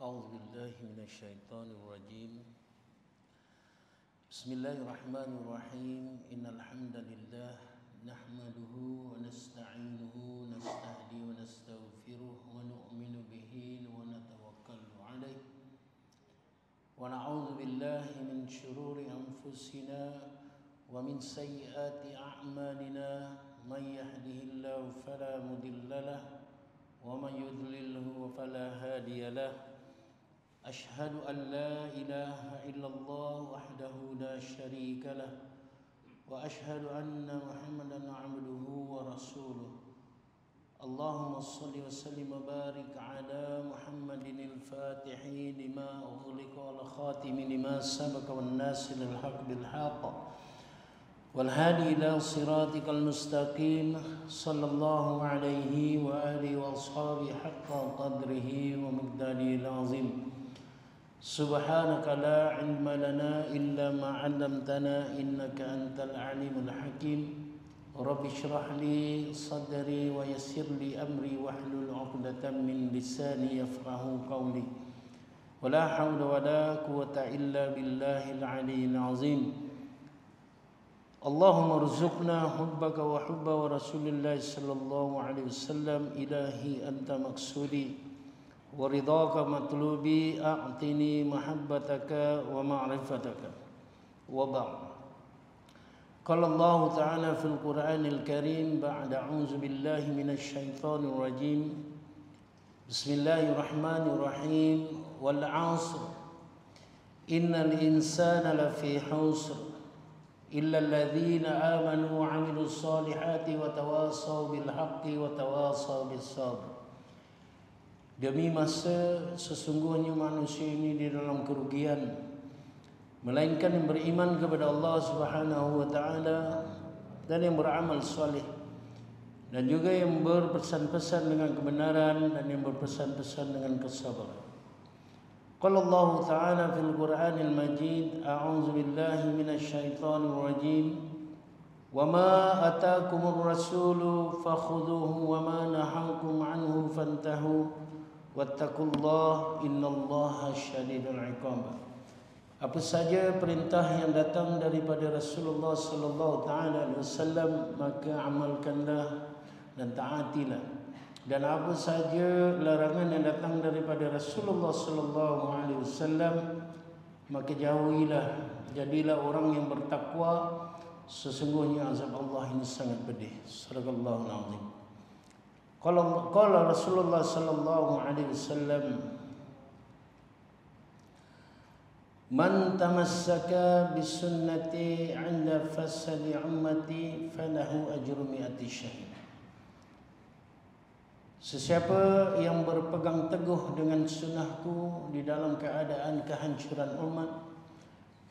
أعوذ بالله من الشيطان الرجيم. بسم الله الرحمن الرحيم. إن الحمد لله نحمده ونستعينه ونستهدي ونستغفره ونؤمن به ونتوكل عليه ونعوذ بالله من شرور أنفسنا ومن سيئات أعمالنا. من يهده الله فلا مضل له ومن يضلله فلا هادي له. أشهد أن لا إله إلا الله وحده لا شريك له وأشهد أن محمدا عبده ورسوله. اللهم صل وسلم وبارك على محمد الفاتح لما أغلق والخاتم لما سبق والناصر الحق بالحق والهادي إلى صراطك المستقيم. صلى الله عليه وآله وأصحابه حق قدره ومقداره العظيم. سبحانك لا علم لنا إلا ما علمتنا إنك أنت العليم الحكيم. رب اشرح لي صدري ويسر لي أمري واحلل عقدة من لساني يفقه قولي. ولا حول ولا قوة إلا بالله العلي العظيم. اللهم ارزقنا حبك وحب رسول الله صلى الله عليه وسلم. إلهي أنت مقصودي ورضاك مطلوبي. أعطني محبتك ومعرفتك. وبعد. قال الله تعالى في القرآن الكريم بعد أعوذ بالله من الشيطان الرجيم. بسم الله الرحمن الرحيم. والعصر إن الإنسان لفي خسر إلا الذين آمنوا وعملوا الصالحات وتواصوا بالحق وتواصوا بالصبر. Demi masa sesungguhnya manusia ini di dalam kerugian, melainkan yang beriman kepada Allah Subhanahu wa taala dan yang beramal saleh, dan juga yang berpesan-pesan dengan kebenaran dan yang berpesan-pesan dengan kesabaran. Qala Allah Ta'ala fil Qur'anil Majid. A'udzu billahi minasy syaithanir rajim. Wa ma ataakumur rasulu fakhudhuhu wa ma nahakum anhu fantahu wattaqullaha innallaha syadidul 'iqab. Apa saja perintah yang datang daripada Rasulullah sallallahu taala alaihi wasallam, maka amalkanlah dan taatilah. Dan apa saja larangan yang datang daripada Rasulullah sallallahu alaihi wasallam, maka jauhilah. Jadilah orang yang bertakwa, sesungguhnya azab Allah ini sangat pedih. Sadaqallahul azim. Qala Rasulullah sallallahu alaihi wasallam, man tamassaka bisunnati 'inda fasadi ummati falahu ajru mi'ati syahid. Sesiapa yang berpegang teguh dengan sunnahku di dalam keadaan kehancuran umat,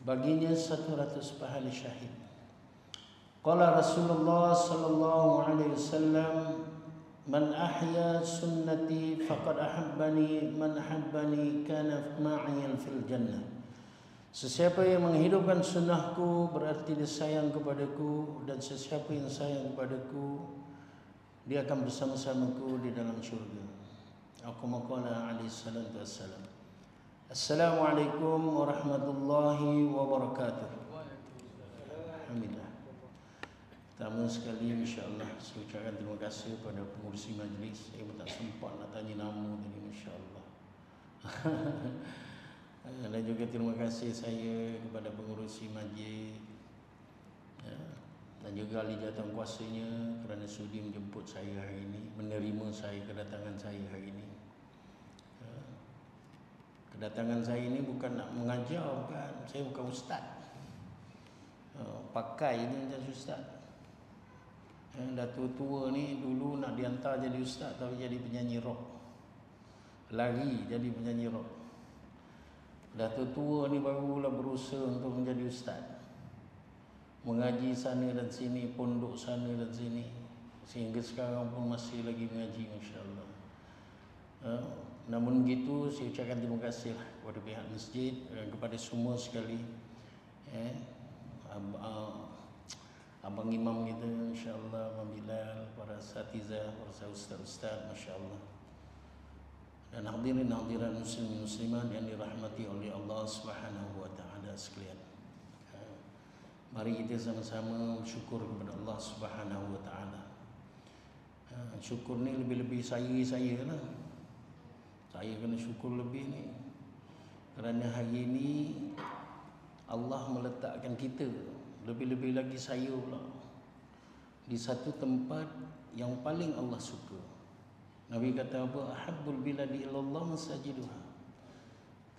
baginya 100 pahala syahid. Qala Rasulullah sallallahu alaihi wasallam, man ahya sunnati faqad ahabbani, man ahabbani kana ma'i fil jannah. Sesiapa yang menghidupkan sunnahku berarti dia sayang kepadaku, dan sesiapa yang sayang kepadaku dia akan bersama-samaku di dalam syurga. Aku maqala alaihi salatu wassalam. Assalamualaikum warahmatullahi wabarakatuh. Alhamdulillah. Pertama sekali insya-Allah saya ucapkan terima kasih kepada pengurusi majlis. Saya tak sempat nak tanya nama tadi, masya-Allah. Dan juga terima kasih saya kepada pengurusi majlis dan juga ahli jawatan kuasanya kerana sudi menjemput saya hari ini, menerima saya kedatangan saya hari ini. Kedatangan saya ini bukan nak mengajar, bukan. Saya bukan ustaz. Pakai ini macam ustaz. Dah tua-tua ni dulu nak dihantar jadi ustaz tapi jadi penyanyi rock. Lari jadi penyanyi rock. Dah tua-tua ni barulah berusaha untuk menjadi ustaz. Mengaji sana dan sini, pondok sana dan sini, sehingga sekarang pun masih lagi mengaji, masya-Allah. Namun begitu saya ucapkan terima kasih kepada pihak masjid dan kepada semua sekali. Abang imam kita, insya-Allah, Abang Bilal, para asatizah, para ustaz-ustaz, masya-Allah. dan hadirin hadirat muslimin muslimat yang dirahmati oleh Allah Subhanahu wa taala sekalian. Mari kita sama-sama bersyukur kepada Allah Subhanahu wa taala. Syukur ni lebih-lebih saya lah. Saya kena syukur lebih ni. Kerana hari ini Allah meletakkan kita, lebih-lebih lagi saya pula, di satu tempat yang paling Allah suka. Nabi kata apa? Ahabbul biladi ilallah masajiduha.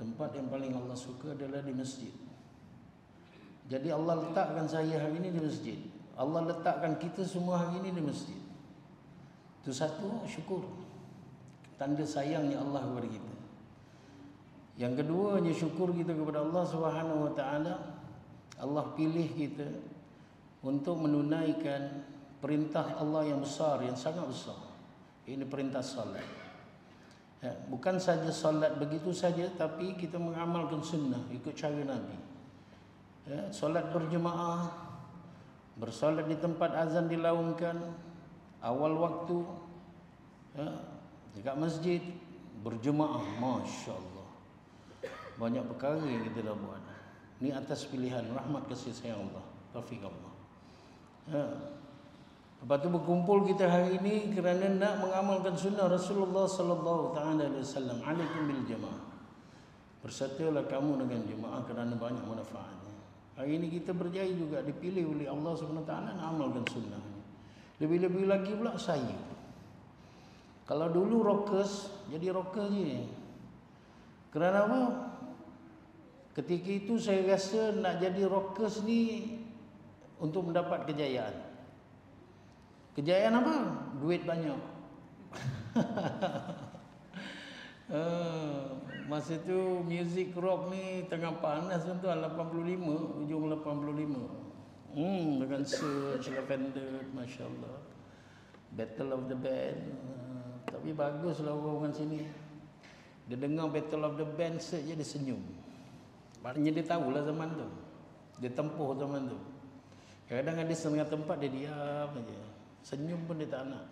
Tempat yang paling Allah suka adalah di masjid. Jadi Allah letakkan saya hari ini di masjid. Allah letakkan kita semua hari ini di masjid. Itu satu, syukur. Tanda sayangnya Allah kepada kita. Yang keduanya, syukur kita kepada Allah Subhanahu wa taala. Allah pilih kita untuk menunaikan perintah Allah yang besar, yang sangat besar. Ini perintah salat. Bukan saja salat begitu saja, tapi kita mengamalkan sunnah, ikut cara Nabi. Salat berjemaah, bersalat di tempat azan dilaungkan, awal waktu, dekat masjid, berjemaah, Masya Allah. Banyak perkara yang kita dah buat. Ini atas pilihan rahmat kasih sayang Allah, taufik Allah. Lepas tu berkumpul kita hari ini kerana nak mengamalkan sunnah Rasulullah sallallahu taala alaihi wasallam. Alaikum bil jamaah. Bersatulah kamu dengan jemaah kerana banyak manfaatnya. Hari ini kita berjaya juga dipilih oleh Allah Subhanahu wa taala nak amalkan sunnah. Lebih-lebih lagi pula saya. Kalau dulu rockers, jadi rocker je. Kerana apa? Ketika itu saya rasa nak jadi rockers ni untuk mendapat kejayaan. Kejayaan apa? Duit banyak. Masa tu music rock ni tengah panas tu 85, ujung 85. Dengan Search, Lavender, Masya Allah. Battle of the Band. Tapi baguslah orang sini. Dia dengar Battle of the Band saja dia senyum. Maknanya dia tahulah zaman tu. Dia tempuh zaman tu. Kadang-kadang ada setengah tempat dia diam aja. Senyum pun dia tak nak.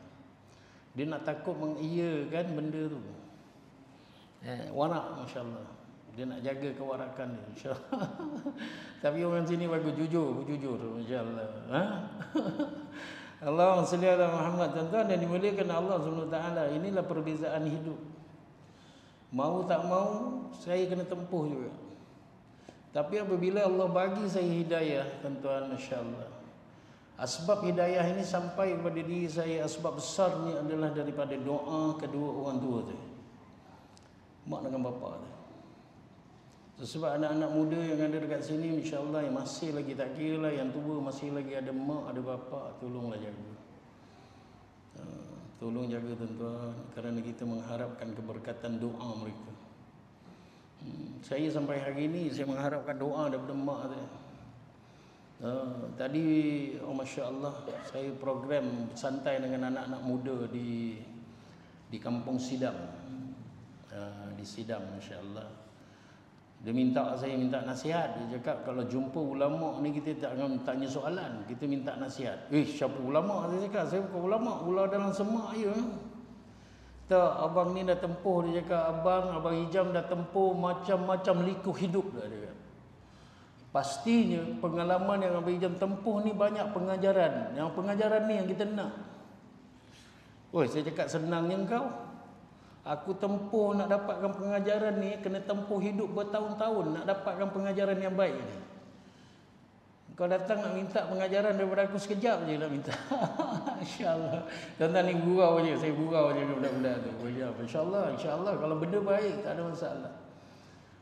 Dia nak takut mengiyakan benda tu. Warak, Masya Allah. Dia nak jaga kewarakan dia, Masya Allah. Tapi orang sini bagus, jujur, Masya Allah. Allahumma salli ala Muhammad. Tuan-tuan yang dimuliakan Allah SWT. Inilah perbezaan hidup. Mau tak mau, saya kena tempuh juga. Tapi apabila Allah bagi saya hidayah, tuan-tuan, Masya Allah, asbab hidayah ini sampai kepada diri saya, asbab besarnya adalah daripada doa kedua orang tua tu, mak dengan bapa tu. Sebab anak-anak muda yang ada dekat sini, insya-Allah yang masih lagi, tak kira lah yang tua, masih lagi ada mak, ada bapa, tolonglah jaga. Tolong jaga tuan-tuan, kerana kita mengharapkan keberkatan doa mereka. Saya sampai hari ini saya mengharapkan doa daripada mak saya. Tadi Masya Allah, saya program santai dengan anak-anak muda di kampung Sidam, di Sidam, Masya Allah. Dia saya minta nasihat. Dia cakap kalau jumpa ulama ni kita tak tanya soalan, kita minta nasihat. Siapa ulama? Saya cakap saya bukan ulama, ular dalam semak je. Tak, abang ni dah tempuh, dia cakap abang Hijam dah tempuh macam-macam liku hidup dah, dia kata. Pastinya pengalaman yang abang Hijam tempuh ni banyak pengajaran. Yang pengajaran ni yang kita nak. Saya cakap senangnya engkau. Aku tempuh nak dapatkan pengajaran ni, kena tempuh hidup bertahun-tahun nak dapatkan pengajaran yang baik ni. Kau datang nak minta pengajaran daripada aku sekejap je nak minta. InsyaAllah. Tuan-tuan ni gurau je. Saya gurau je budak-budak tu. InsyaAllah. Kalau benda baik, tak ada masalah.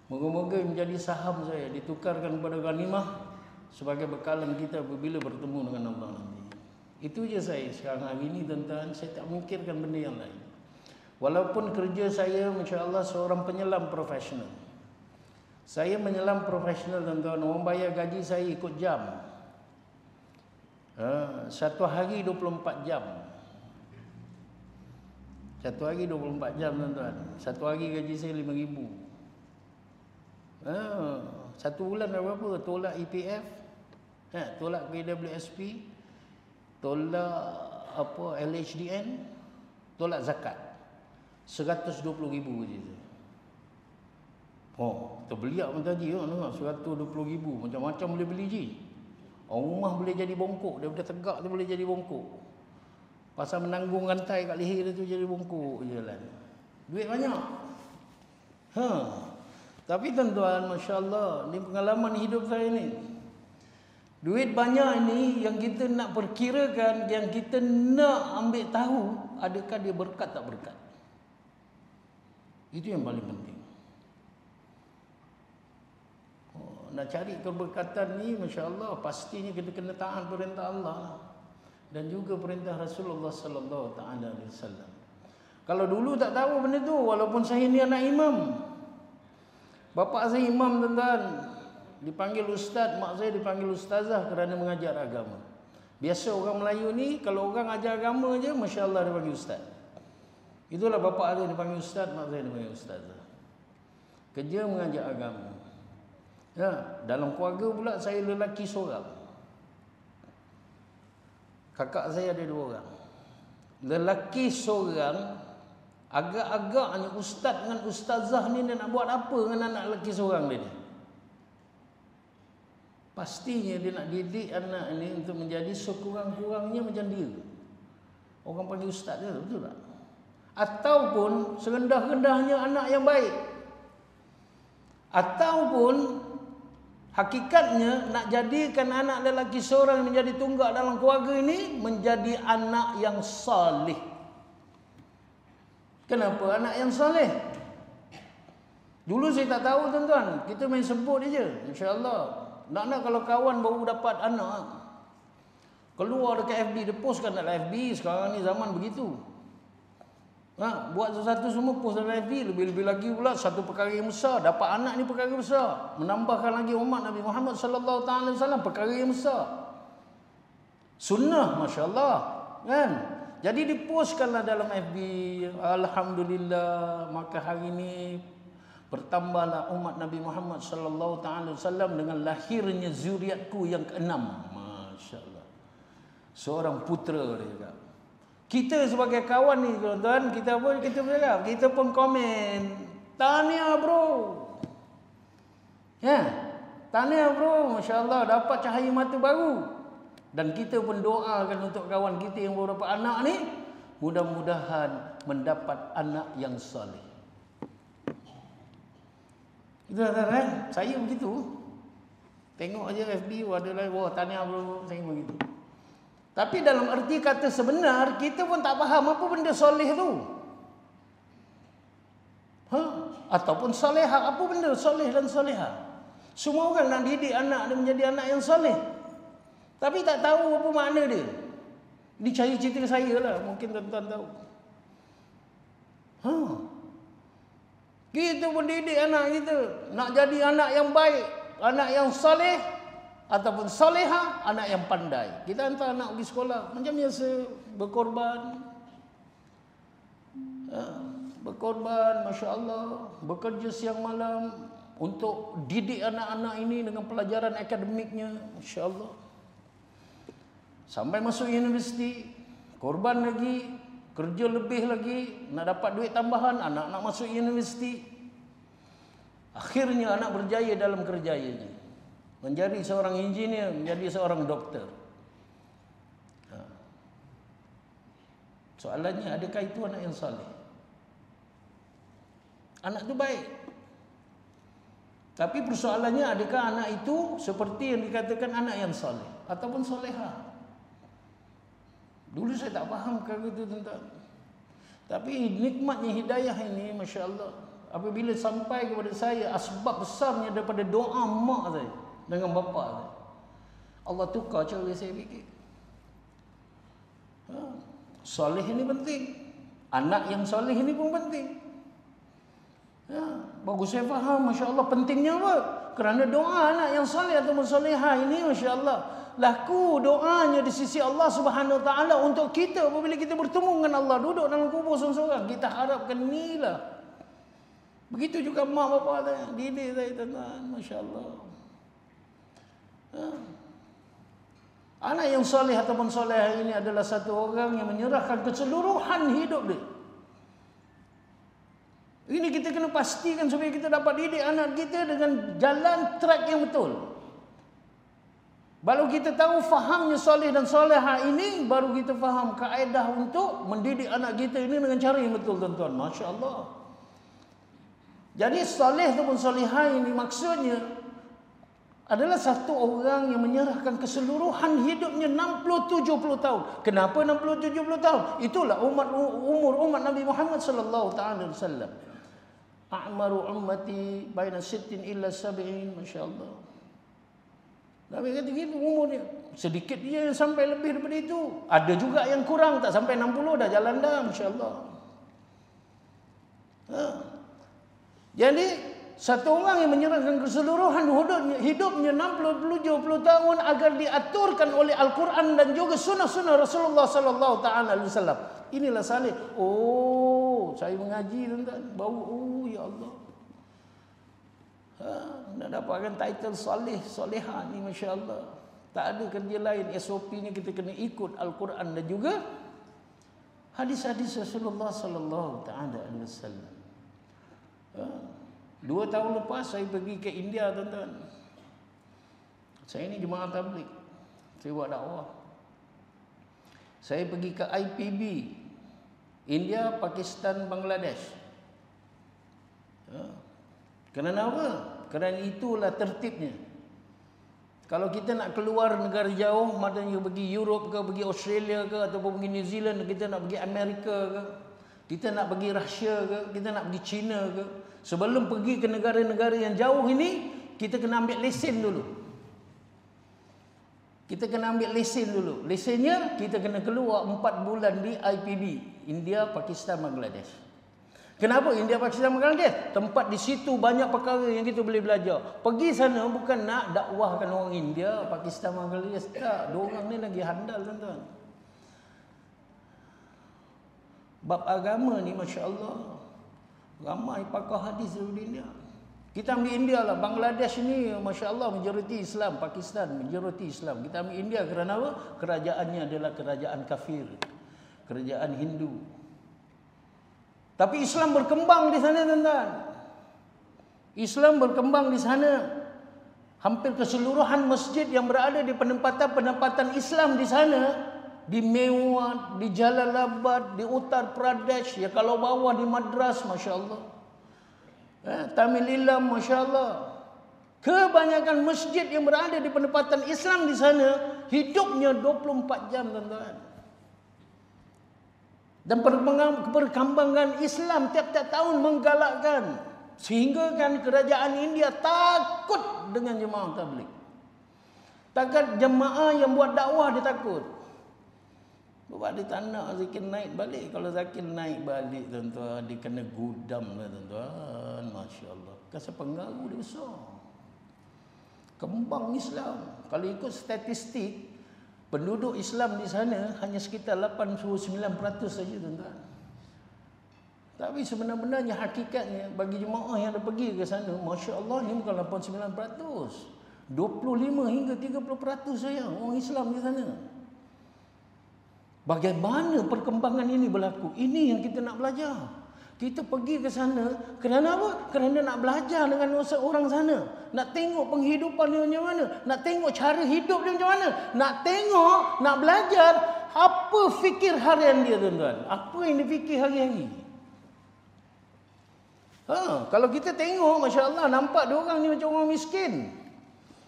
Moga-moga menjadi saham saya, ditukarkan kepada ghanimah sebagai bekalan kita apabila bertemu dengan Allah nanti. Itu je saya sekarang hari ini, tuan-tuan. Saya tak memikirkan benda yang lain. Walaupun kerja saya, insya-Allah, seorang penyelam profesional. Saya menyelam profesional, tuan-tuan. Orang bayar gaji saya ikut jam. Satu hari 24 jam. Satu hari 24 jam, tuan-tuan. Satu hari gaji saya 5,000. Satu bulan berapa? Tolak EPF, tolak PWSP, tolak LHDN, tolak zakat. 120,000 je. Oh, terbeliak pun tadi tengok 120,000 macam-macam boleh beli je. Rumah boleh jadi bongkok, daripada tegak tu boleh jadi bongkok. Pasal menanggung rantai kat leher tu jadi bongkok je jalan. Duit banyak. Tapi tuan-tuan, masya-Allah, ni pengalaman hidup saya ni. Duit banyak ini yang kita nak perkirakan, yang kita nak ambil tahu adakah dia berkat tak berkat. Itu yang paling penting. Nak cari keberkatan ni, masya-Allah, pastinya kita kena taat perintah Allah dan juga perintah Rasulullah sallallahu taala alaihi wasallam. Kalau dulu tak tahu benda tu, walaupun saya ni anak imam. Bapa saya imam, tuan-tuan. Dipanggil ustaz, mak saya dipanggil ustazah kerana mengajar agama. Biasa orang Melayu ni kalau orang ajar agama je, masya-Allah dia panggil ustaz. Itulah bapa saya dipanggil ustaz, mak saya dipanggil ustazah. Kerja mengajar agama. Ya, dalam keluarga pula saya lelaki seorang. Kakak saya ada 2 orang. Lelaki seorang, agak-agaknya ustaz dengan ustazah ni dia nak buat apa dengan anak lelaki seorang dia ni? Pastinya dia nak didik anak ni untuk menjadi sekurang-kurangnya macam dia. Orang panggil ustaz dia, betul tak? Ataupun serendah-rendahnya anak yang baik. Ataupun hakikatnya nak jadikan anak lelaki seorang menjadi tunggak dalam keluarga ini menjadi anak yang saleh. Kenapa anak yang saleh? Dulu saya tak tahu, tuan-tuan. Kita main sebut je. Insya-Allah. Nak kalau kawan baru dapat anak, keluar dekat FB, dia postkan dalam FB. Sekarang ni zaman begitu. Buat sesuatu semua post dalam FB. Lebih-lebih lagi pula satu perkara yang besar. Dapat anak ni perkara besar. Menambahkan lagi umat Nabi Muhammad sallallahu alaihi wasallam, perkara yang besar. Sunnah, masya-Allah, kan? Jadi dipostkanlah dalam FB, alhamdulillah, maka hari ini bertambahlah umat Nabi Muhammad sallallahu alaihi wasallam dengan lahirnya zuriatku yang ke-6. Masya-Allah. Seorang putera dia cakap. Kita sebagai kawan ni, tuan-tuan, kita bercakap, kita pun komen, tahniah bro. Ya, tahniah bro, masya-Allah dapat cahaya mata baru. Dan kita pun doakan untuk kawan kita yang baru dapat anak ni, mudah-mudahan mendapat anak yang soleh. Itu kan? Saya begitu. Tengok aja FB ada lah, wah tahniah bro, saya begitu. Tapi dalam erti kata sebenar, kita pun tak faham apa benda soleh tu. Ataupun solehah, apa benda soleh dan solehah. Semua orang nak didik anak dia menjadi anak yang soleh. Tapi tak tahu apa makna dia. Ini cerita saya lah, mungkin tuan-tuan tahu. Kita pun didik anak kita nak jadi anak yang baik, anak yang soleh, ataupun solehah, anak yang pandai. Kita hantar anak pergi sekolah macam biasa, berkorban, masya-Allah, bekerja siang malam untuk didik anak-anak ini dengan pelajaran akademiknya, masya-Allah. Sampai masuk universiti, korban lagi, kerja lebih lagi, nak dapat duit tambahan, anak nak masuk universiti. Akhirnya anak berjaya dalam kerjanya. Menjadi seorang engineer, menjadi seorang doktor. Soalannya, adakah itu anak yang saleh? Anak itu baik. Tapi persoalannya, adakah anak itu seperti yang dikatakan anak yang saleh ataupun solehah? Dulu saya tak faham perkara itu, tuan-tuan. Tapi nikmatnya hidayah ini, masya-Allah, apabila sampai kepada saya, asbab besarnya daripada doa mak saya dengan bapa saya, Allah tukar cara saya fikir. Soleh ini penting. Anak yang soleh ini pun penting. Bagus saya faham, masya-Allah, pentingnya apa? Kerana doa anak yang soleh atau solehah ini, masya-Allah, laku doanya di sisi Allah Subhanahu Wa Taala untuk kita apabila kita bertemu dengan Allah, duduk dalam kubur seorang-seorang, kita harapkan inilah. Begitu juga mak bapak saya, didik saya, tuan-tuan, masya-Allah. Anak yang soleh ataupun solehah ini adalah satu orang yang menyerahkan keseluruhan hidup dia Ini kita kena pastikan supaya kita dapat didik anak kita dengan jalan track yang betul. Baru kita tahu fahamnya soleh dan soleha ini, baru kita faham kaedah untuk mendidik anak kita ini dengan cara yang betul, tuan-tuan. Masya Allah. Jadi soleh ataupun soleha ini maksudnya adalah satu orang yang menyerahkan keseluruhan hidupnya 60-70 tahun. Kenapa 60-70 tahun? Itulah umur umat Nabi Muhammad sallallahu taala wasallam. A'maru ummati baina 60 illa 70, masya-Allah. Nabi kata gitu umurnya. Sedikit dia yang sampai lebih daripada itu. Ada juga yang kurang, tak sampai 60 dah jalan dah, masya-Allah. Jadi satu orang yang menyerahkan keseluruhan hidupnya 60-70 tahun agar diaturkan oleh Al-Quran dan juga sunnah-sunnah Rasulullah sallallahu taala alaihi wasallam. Inilah saleh. Oh, saya mengaji, tuan-tuan. Bau, ya Allah. Nak dapatkan title soleh, soleha ni, masya Allah. Tak ada kerja lain. SOP-nya kita kena ikut Al-Quran dan juga hadis-hadis Rasulullah sallallahu taala alaihi wasallam. 2 tahun lepas saya pergi ke India, tuan-tuan. Saya ni jemaah tabligh. Saya buat dakwah. Saya pergi ke IPB, India, Pakistan, Bangladesh. Kerana apa? Kerana itulah tertibnya. Kalau kita nak keluar negara jauh, maknanya pergi Europe ke, pergi Australia ke, ataupun pergi New Zealand, kita nak pergi Amerika ke, kita nak pergi Rusia ke, kita nak pergi China ke, sebelum pergi ke negara-negara yang jauh ini, kita kena ambil lesen dulu. Kita kena ambil lesen dulu. Lesennya kita kena keluar 4 bulan di IPB, India, Pakistan, Bangladesh. Kenapa India, Pakistan, Bangladesh? Tempat di situ banyak perkara yang kita boleh belajar. Pergi sana bukan nak dakwahkan orang India, Pakistan, Bangladesh. Tak, diorang ni lagi handal, tuan-tuan. Bab agama ni, masya Allah, ramai pakar hadis dari India. Kita ambil India lah. Bangladesh ni, masya Allah, majoriti Islam. Pakistan, majoriti Islam. Kita ambil India kerana apa? Kerajaannya adalah kerajaan kafir, kerajaan Hindu. Tapi Islam berkembang di sana, tuan-tuan. Islam berkembang di sana. Hampir keseluruhan masjid yang berada di penempatan-penempatan Islam di sana, di Mewat, di Jalalabad, di Uttar Pradesh, ya kalau bawah di Madras, masya Allah. Tamil Ilam, masya Allah. Kebanyakan masjid yang berada di penempatan Islam di sana hidupnya 24 jam, tuan-tuan. Dan perkembangan Islam tiap-tiap tahun menggalakkan, sehingga kan kerajaan India takut dengan jemaah tabligh. Takkan jemaah yang buat dakwah dia takut. Sebab dia tak nak Zakir naik balik. Kalau Zakir naik balik, tuan-tuan, dia kena gudam lah, tuan-tuan. Masya Allah. Kasih pengaruh dia besar. Kembang Islam. Kalau ikut statistik, penduduk Islam di sana hanya sekitar 89% saja, tuan-tuan. Tapi sebenarnya hakikatnya bagi jemaah yang ada pergi ke sana, masya Allah, ni bukan 89%. 25 hingga 30% saja orang Islam di sana. Bagaimana perkembangan ini berlaku? Ini yang kita nak belajar. Kita pergi ke sana kerana apa? Kerana nak belajar dengan orang sana. Nak tengok penghidupan dia macam mana. Nak tengok cara hidup dia macam mana. Nak tengok, nak belajar apa fikir harian dia, tuan-tuan. Apa yang dia fikir hari-hari. Kalau kita tengok, masya Allah, nampak dia orang ni macam orang miskin.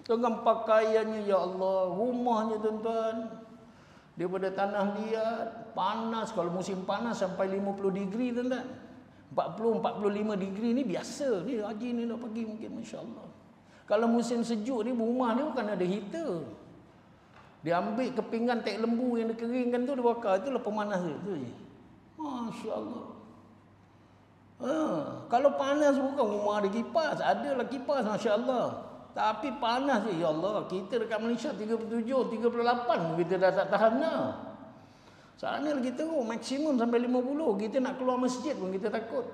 Dengan pakaiannya, ya Allah, rumahnya, tuan-tuan, daripada tanah liat, panas. Kalau musim panas sampai 50 degree, tuan-tuan. 40-45 degree ni biasa. Ni haji ni nak pergi mungkin, masya Allah. Kalau musim sejuk ni, rumah ni bukan ada heater. Dia ambil kepingan tek lembu yang dikeringkan tu, dia bakar. Itulah pemanas dia. Tu je. Masya Allah. Kalau panas bukan rumah ada kipas. Adalah kipas, masya Allah. Tapi panas je, ya Allah. Kita dekat Malaysia 37, 38 kita dah tak tahan dah. Sana lagi teruk, maksimum sampai 50. Kita nak keluar masjid pun kita takut.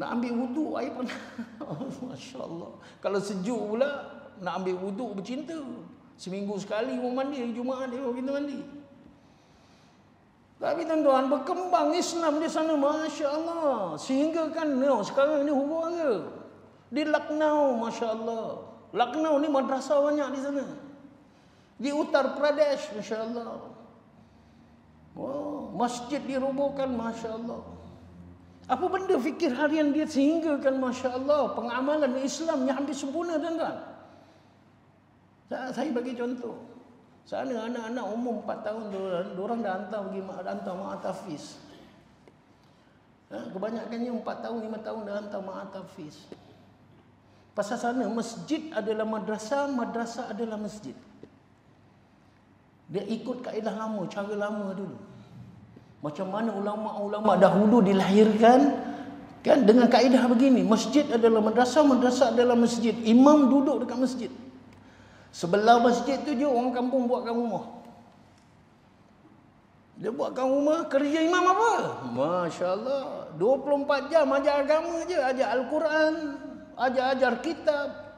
Nak ambil wuduk, air panas. Masya Allah. Kalau sejuk pula, nak ambil wuduk bercinta. Seminggu sekali orang mandi, hari Jumaat dia kita mandi. Tapi tuan-tuan, berkembang Islam di sana, Masya Allah. Sehingga kan sekarang ni huru-hara. Di Lucknow, Masya Allah. Lucknow ni madrasah banyak di sana. Di Uttar Pradesh, Masya Allah. Oh, masjid dirobohkan, Masya Allah. Apa benda fikir harian dia sehingga kan, Masya Allah, pengamalan Islam yang hampir sempurna, tuan-tuan. Saya bagi contoh. Sana anak-anak umur 4 tahun diorang dah hantar mak tahfiz. Kebanyakannya 4 tahun, 5 tahun dah hantar mak tahfiz. Pasal sana masjid adalah madrasah, madrasah adalah masjid. Dia ikut kaedah lama, cara lama dulu. Macam mana ulama-ulama dahulu dilahirkan kan dengan kaedah begini. Masjid adalah madrasah, madrasah adalah masjid. Imam duduk dekat masjid. Sebelah masjid tu je orang kampung buatkan rumah. Dia buatkan rumah, kerja imam apa? Masya Allah, 24 jam ajar agama je, ajar Al-Quran, ajar kitab.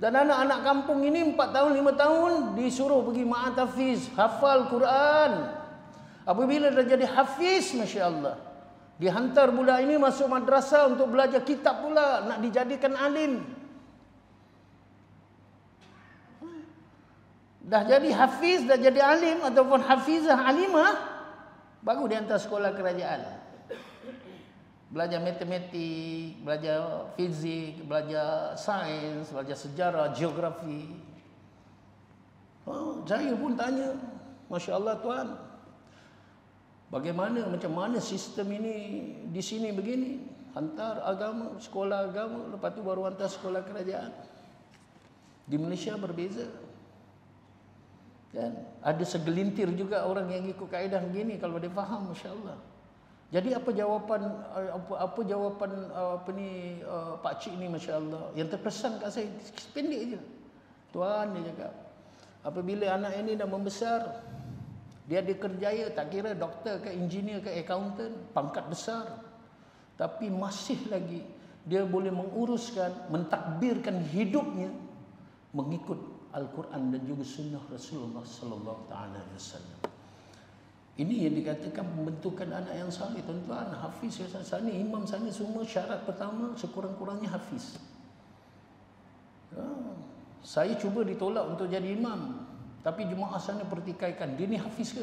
Dan anak-anak kampung ini 4 tahun, 5 tahun disuruh pergi ma'at hafiz, hafal Quran. Apabila dah jadi hafiz, Masya Allah, dihantar budak ini masuk madrasah untuk belajar kitab pula, nak dijadikan alim. Dah jadi hafiz, dah jadi alim ataupun hafizah alimah, baru dia hantar sekolah kerajaan. Belajar matematik, belajar fizik, belajar sains, belajar sejarah, geografi. Saya pun tanya, Masya Allah Tuan, bagaimana, macam mana sistem ini di sini begini? Hantar agama, sekolah agama, lepas tu baru hantar sekolah kerajaan. Di Malaysia berbeza. Kan? Ada segelintir juga orang yang ikut kaedah begini kalau dia faham, Masya Allah. Jadi apa jawapan Pak Cik ni, Masya Allah, yang terpesan kat saya pendek je. Tuan, dia cakap, apabila anak ini dah membesar, dia dikerjaya, tak kira doktor ke engineer ke accountant, pangkat besar, tapi masih lagi dia boleh menguruskan, mentadbirkan hidupnya mengikut Al-Quran dan juga sunnah Rasulullah sallallahu alaihi wasallam. Ini yang dikatakan pembentukan anak yang saleh, tuan-tuan. Hafiz sana, imam sana, semua syarat pertama sekurang-kurangnya hafiz. Saya cuba ditolak untuk jadi imam, tapi jemaah sana pertikaikan, dia ni hafiz ke?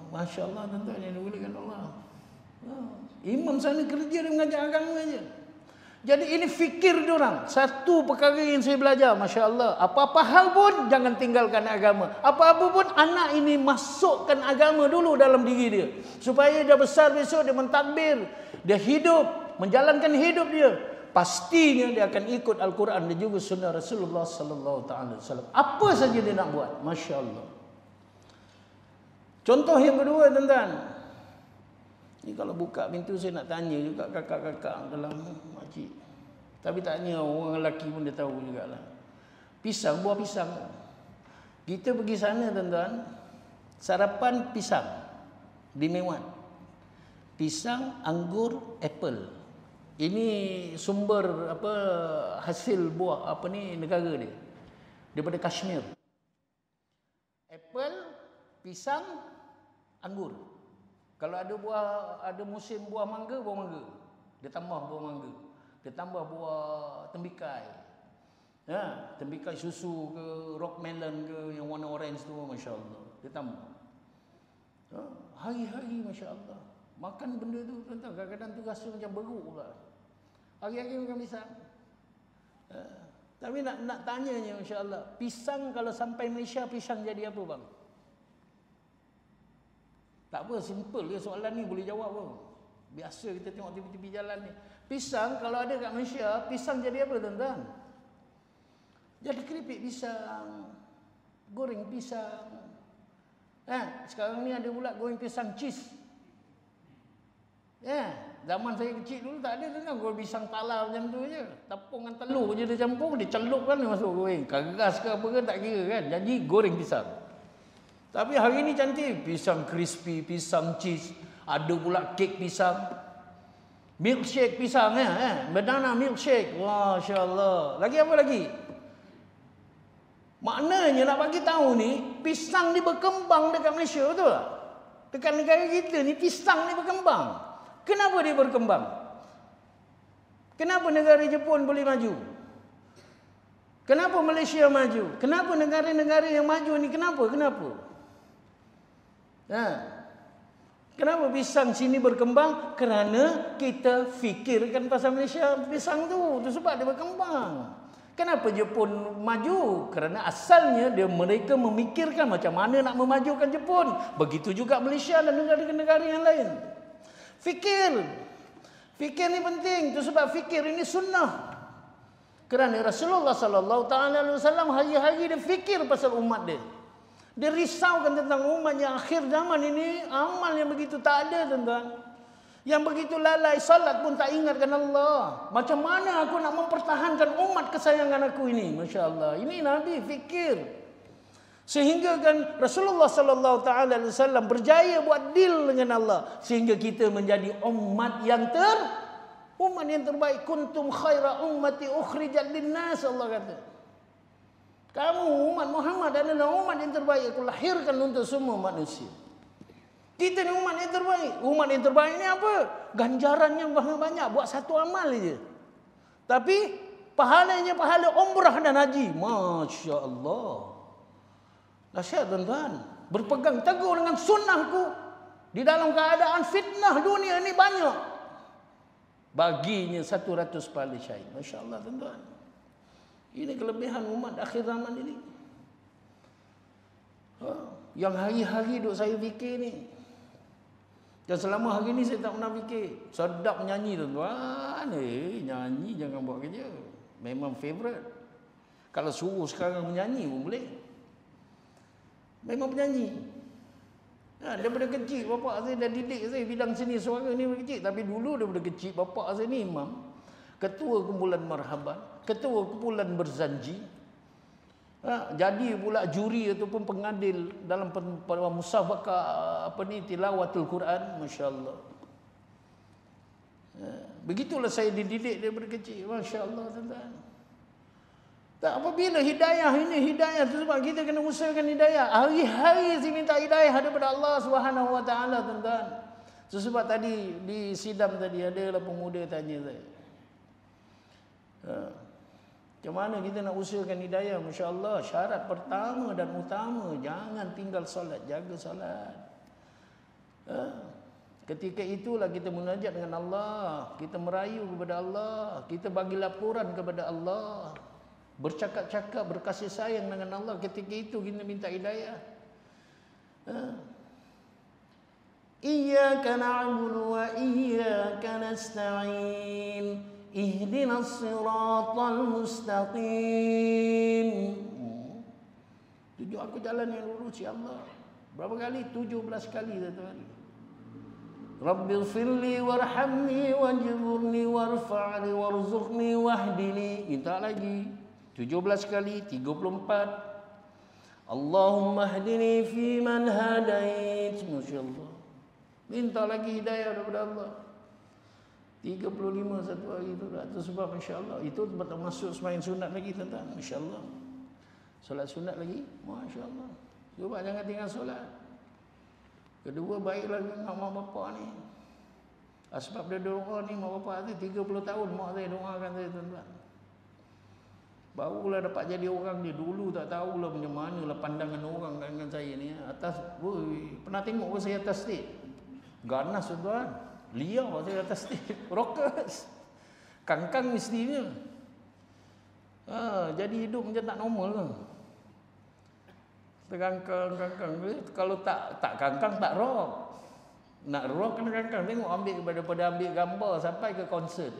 Masya Allah, tuan-tuan yang dimuliakan Allah. Imam sana kerja dia mengajar agama aja. Jadi ini fikir diorang. Satu perkara yang saya belajar, Masya Allah, apa-apa hal pun jangan tinggalkan agama. Apa-apa pun anak ini masukkan agama dulu dalam diri dia, supaya dia besar besok dia mentadbir, dia hidup, menjalankan hidup dia, pastinya dia akan ikut Al-Quran dan juga sunnah Rasulullah sallallahu alaihi wasallam. Apa saja dia nak buat, Masya Allah. Contoh yang kedua, tuan-tuan. Ni kalau buka pintu saya nak tanya juga kakak-kakak dalam makcik. Tapi tanya orang lelaki pun dia tahu jugalah. Pisang, buah pisang. Kita pergi sana, tuan-tuan, sarapan pisang di Mewat. Pisang, anggur, apple. Ini sumber hasil buah negara dia. Daripada Kashmir. Apple, pisang, anggur. Kalau ada musim buah mangga, dia tambah buah mangga. Dia tambah buah tembikai. Tembikai susu ke, rock melon ke, yang warna orange tu, Masya Allah. Dia tambah. Hari-hari, Masya Allah. Makan benda tu, tuan-tuan, kadang-kadang tu rasa macam beruk pula. Hari-hari makan pisang. Tapi nak tanyanya, Masya Allah, pisang kalau sampai Malaysia, pisang jadi apa, bang? Tak apa, simple dia soalan ni, boleh jawab pun. Biasa kita tengok tepi-tepi jalan ni. Pisang kalau ada kat Malaysia, pisang jadi apa, tuan-tuan? Jadi keripik pisang, goreng pisang. Sekarang ni ada pula goreng pisang cheese. Zaman saya kecil dulu tak ada, tuan-tuan, goreng pisang tala macam tu je. Tepung dengan telur je dia campur, dia celupkan, dia masuk goreng. Keras ke apa ke tak kira kan. Jadi goreng pisang. Tapi hari ini cantik, pisang crispy, pisang cheese, ada pula kek pisang, milkshake pisang, banana milkshake, Masya Allah. Lagi apa lagi? Maknanya nak bagi tahu ni, pisang ni berkembang dekat Malaysia, betul tak? Dekat negara kita ni pisang ni berkembang. Kenapa dia berkembang? Kenapa negara Jepun boleh maju? Kenapa Malaysia maju? Kenapa negara-negara yang maju ni kenapa? Kenapa pisang sini berkembang? Kerana kita fikirkan pasal Malaysia pisang tu sebab dia berkembang. Kenapa Jepun maju? Kerana asalnya mereka memikirkan macam mana nak memajukan Jepun. Begitu juga Malaysia dan negara-negara yang lain. Fikir ni penting. Itu sebab fikir ini sunnah. Kerana Rasulullah sallallahu alaihi wasallam hari-hari dia fikir pasal umat dia. Dia risaukan tentang umat yang akhir zaman ini, amal yang begitu tak ada, tuan-tuan. Yang begitu lalai, salat pun tak ingatkan Allah. Macam mana aku nak mempertahankan umat kesayangan aku ini? Masya Allah. Ini Nabi fikir. Sehingga kan Rasulullah sallallahu alaihi wasallam berjaya buat deal dengan Allah. Sehingga kita menjadi umat yang terbaik. Kuntum khaira ummati ukhrijat linnas, Allah kata. Kamu umat Muhammad adalah umat yang terbaik. Aku lahirkan untuk semua manusia. Kita ni umat yang terbaik. Umat yang terbaik ni apa? Ganjarannya banyak. Buat satu amal je. Tapi pahalanya pahala umrah dan haji. Masya Allah. Dahsyat, tuan-tuan. Berpegang teguh dengan sunnahku. Di dalam keadaan fitnah dunia ni banyak. Baginya 100 pahala syahid. Masya Allah, tuan-tuan. Ini kelebihan umat akhir zaman ini. Yang hari-hari duk saya fikir ni. Dan selama hari ni saya tak pernah fikir. Sedap menyanyi, tuan-tuan. Nyanyi jangan buat kerja. Memang favourite. Kalau suruh sekarang menyanyi pun boleh. Memang penyanyi. Daripada kecil bapak saya dah didik saya bidang seni suara ni daripada kecil. Tapi dulu daripada kecil bapak saya ni imam. Ketua kumpulan marhaban. Ketua kumpulan berzanji. Jadi pula juri ataupun pengadil dalam musabaqah tilawatul Quran. Masya Allah. Begitulah saya dididik daripada kecil. Masya Allah, tuan-tuan. Tak, apabila hidayah ini hidayah tu sebab kita kena usahakan hidayah. Hari-hari saya minta hidayah daripada Allah Subhanahu Wa Taala, tuan-tuan. Sebab tadi di sidang tadi ada pemuda tanya saya. Macam mana kita nak usahakan hidayah? Masya Allah, syarat pertama dan utama, jangan tinggal solat, jaga solat. Ketika itulah kita munajat dengan Allah, kita merayu kepada Allah, kita bagi laporan kepada Allah, bercakap-cakap, berkasih sayang dengan Allah. Ketika itu kita minta hidayah. Iyyaka na'budu wa iyyaka nasta'in. Ihdinas siratal mustaqim. Tunjuk aku jalan yang lurus, ya Allah. Berapa kali? 17 kali, tuan-tuan. Rabbighfirli warhamni wajburni warfa'ni warzuqni wahdini. Minta lagi. 17 kali, 34. Allahumma hdini fi man hadait. Masya Allah. Minta lagi hidayah daripada Allah. 35 satu hari tu. Itu sebab Masya Allah. Itu termasuk semain sunat lagi, tuan-tuan. Masya Allah. Solat sunat lagi. Masya Allah. Cuba jangan tinggal solat. Kedua, baiklah dengan mak bapak ni. Sebab dia doa ni, mak bapak tu 30 tahun mak saya doakan saya, tuan-tuan. Barulah dapat jadi orang dia. Dulu tak tahulah macam manalah pandangan orang dengan saya ni. Atas, pernah tengok saya atas stage? Ganas, tuan-tuan. Liar saya atas stage. Rockers. Kangkang mestinya. Jadi hidup macam tak normal lah. Kangkang. Kalau tak kangkang, tak rock. Nak rock kena kangkang. Tengok daripada ambil gambar sampai ke konsert.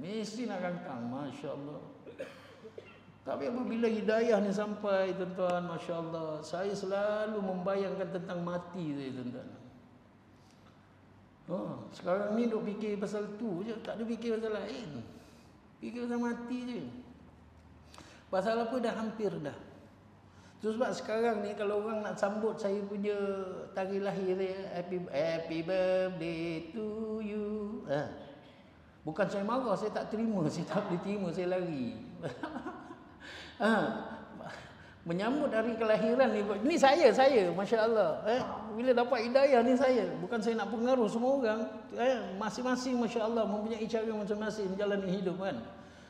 Mesti nak kangkang. Masya Allah. Tapi apabila hidayah ni sampai, tuan-tuan, Masya Allah, saya selalu membayangkan tentang mati saya, tuan-tuan. Sekarang ni duk fikir pasal tu je, tak ada fikir pasal lain. Fikir pasal mati je. Pasal apa dah hampir dah. Tu sebab sekarang ni kalau orang nak sambut saya punya tarikh lahir dia, happy birthday to you. Bukan saya marah, saya tak terima, saya tak boleh terima, saya lari. Menyambut hari kelahiran ni. Ni saya, masya-Allah. Bila dapat hidayah ni saya. Bukan saya nak pengaruh semua orang. Masing-masing masya-Allah mempunyai cara masing-masing menjalani hidup kan.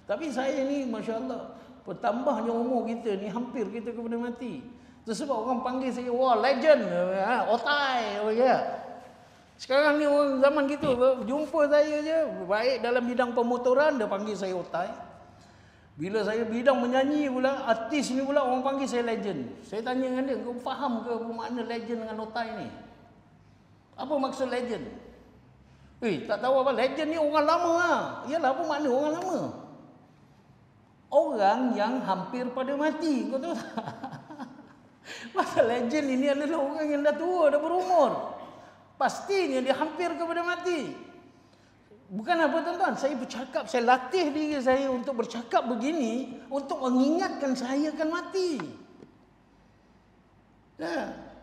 Tapi saya ni masya-Allah, bertambahnya umur kita ni hampir kita kepada mati. Sebab orang panggil saya, wah legend, otai, ya. Sekarang ni orang zaman gitu, jumpa saya je, baik dalam bidang pemotoran, dia panggil saya otai. Bila saya bidang menyanyi pula, artis ni pula orang panggil saya legend. Saya tanya dengan dia, kau faham ke apa makna legend dengan otai ni? Apa maksud legend? Tak tahu apa, legend ni orang lama lah. Yalah, apa makna orang lama? Orang yang hampir pada mati, kau tahu tak? Masa legend ini adalah orang yang dah tua, dah berumur. Pastinya dia hampir kepada mati. Bukan apa tuan-tuan, saya bercakap, saya latih diri saya untuk bercakap begini untuk mengingatkan saya akan mati.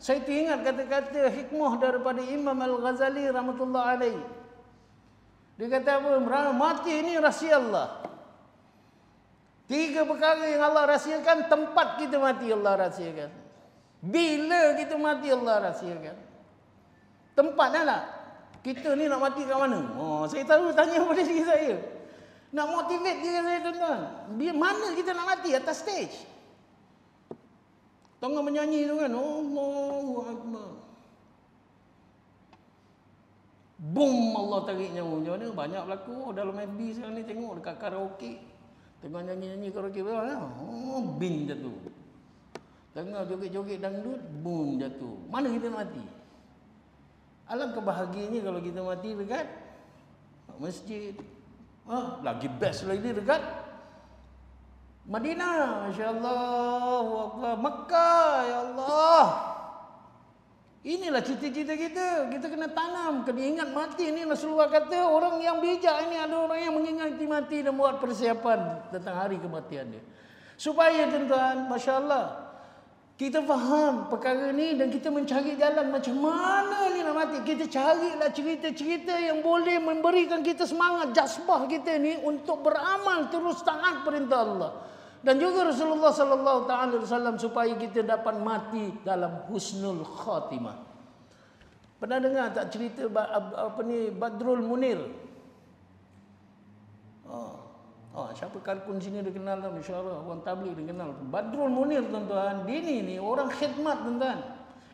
Saya teringat kata-kata hikmah daripada Imam Al-Ghazali rahmatullah alaih. Dia kata apa? Mati ini rahsia Allah. 3 perkara yang Allah rahsiakan, tempat kita mati Allah rahsiakan. Bila kita mati Allah rahsiakan. Tempatnya lah. Kita ni nak mati kat mana? Saya tahu tanya pada diri saya. Nak motivate diri saya tuan-tuan. Mana kita nak mati? Atas stage. Tengah menyanyi tu kan. Allahu Akbar. Boom, Allah tarik nyawa. Macam mana? Banyak berlaku dalam FB sekarang ni, tengok dekat karaoke. Tengah nyanyi-nyanyi karaoke. Bin jatuh. Tengah joget-joget dangdut. Boom jatuh. Mana kita nak mati? Alangkah bahagianya kalau kita mati dekat masjid. Lagi best lagi dekat Madinah. Masya-Allah. Mekah, ya Allah. Inilah cita-cita kita. Kita kena tanam, kena ingat mati. Ini Rasulullah kata orang yang bijak ini adalah orang yang mengingati mati dan buat persiapan tentang hari kematian dia. Supaya tuan-tuan, masya-Allah, kita faham perkara ni dan kita mencari jalan macam mana ni nak mati. Kita carilah cerita-cerita yang boleh memberikan kita semangat, jazbah kita ni untuk beramal terus taat perintah Allah. Dan juga Rasulullah sallallahu taala wasallam supaya kita dapat mati dalam husnul khatimah. Pernah dengar tak cerita Badrul Munir? Siapa kalkun sini dia kenal lah, masya-Allah, orang tabligh dia kenal. Badrul Munir tuan-tuan, dia ni orang khidmat tuan-tuan.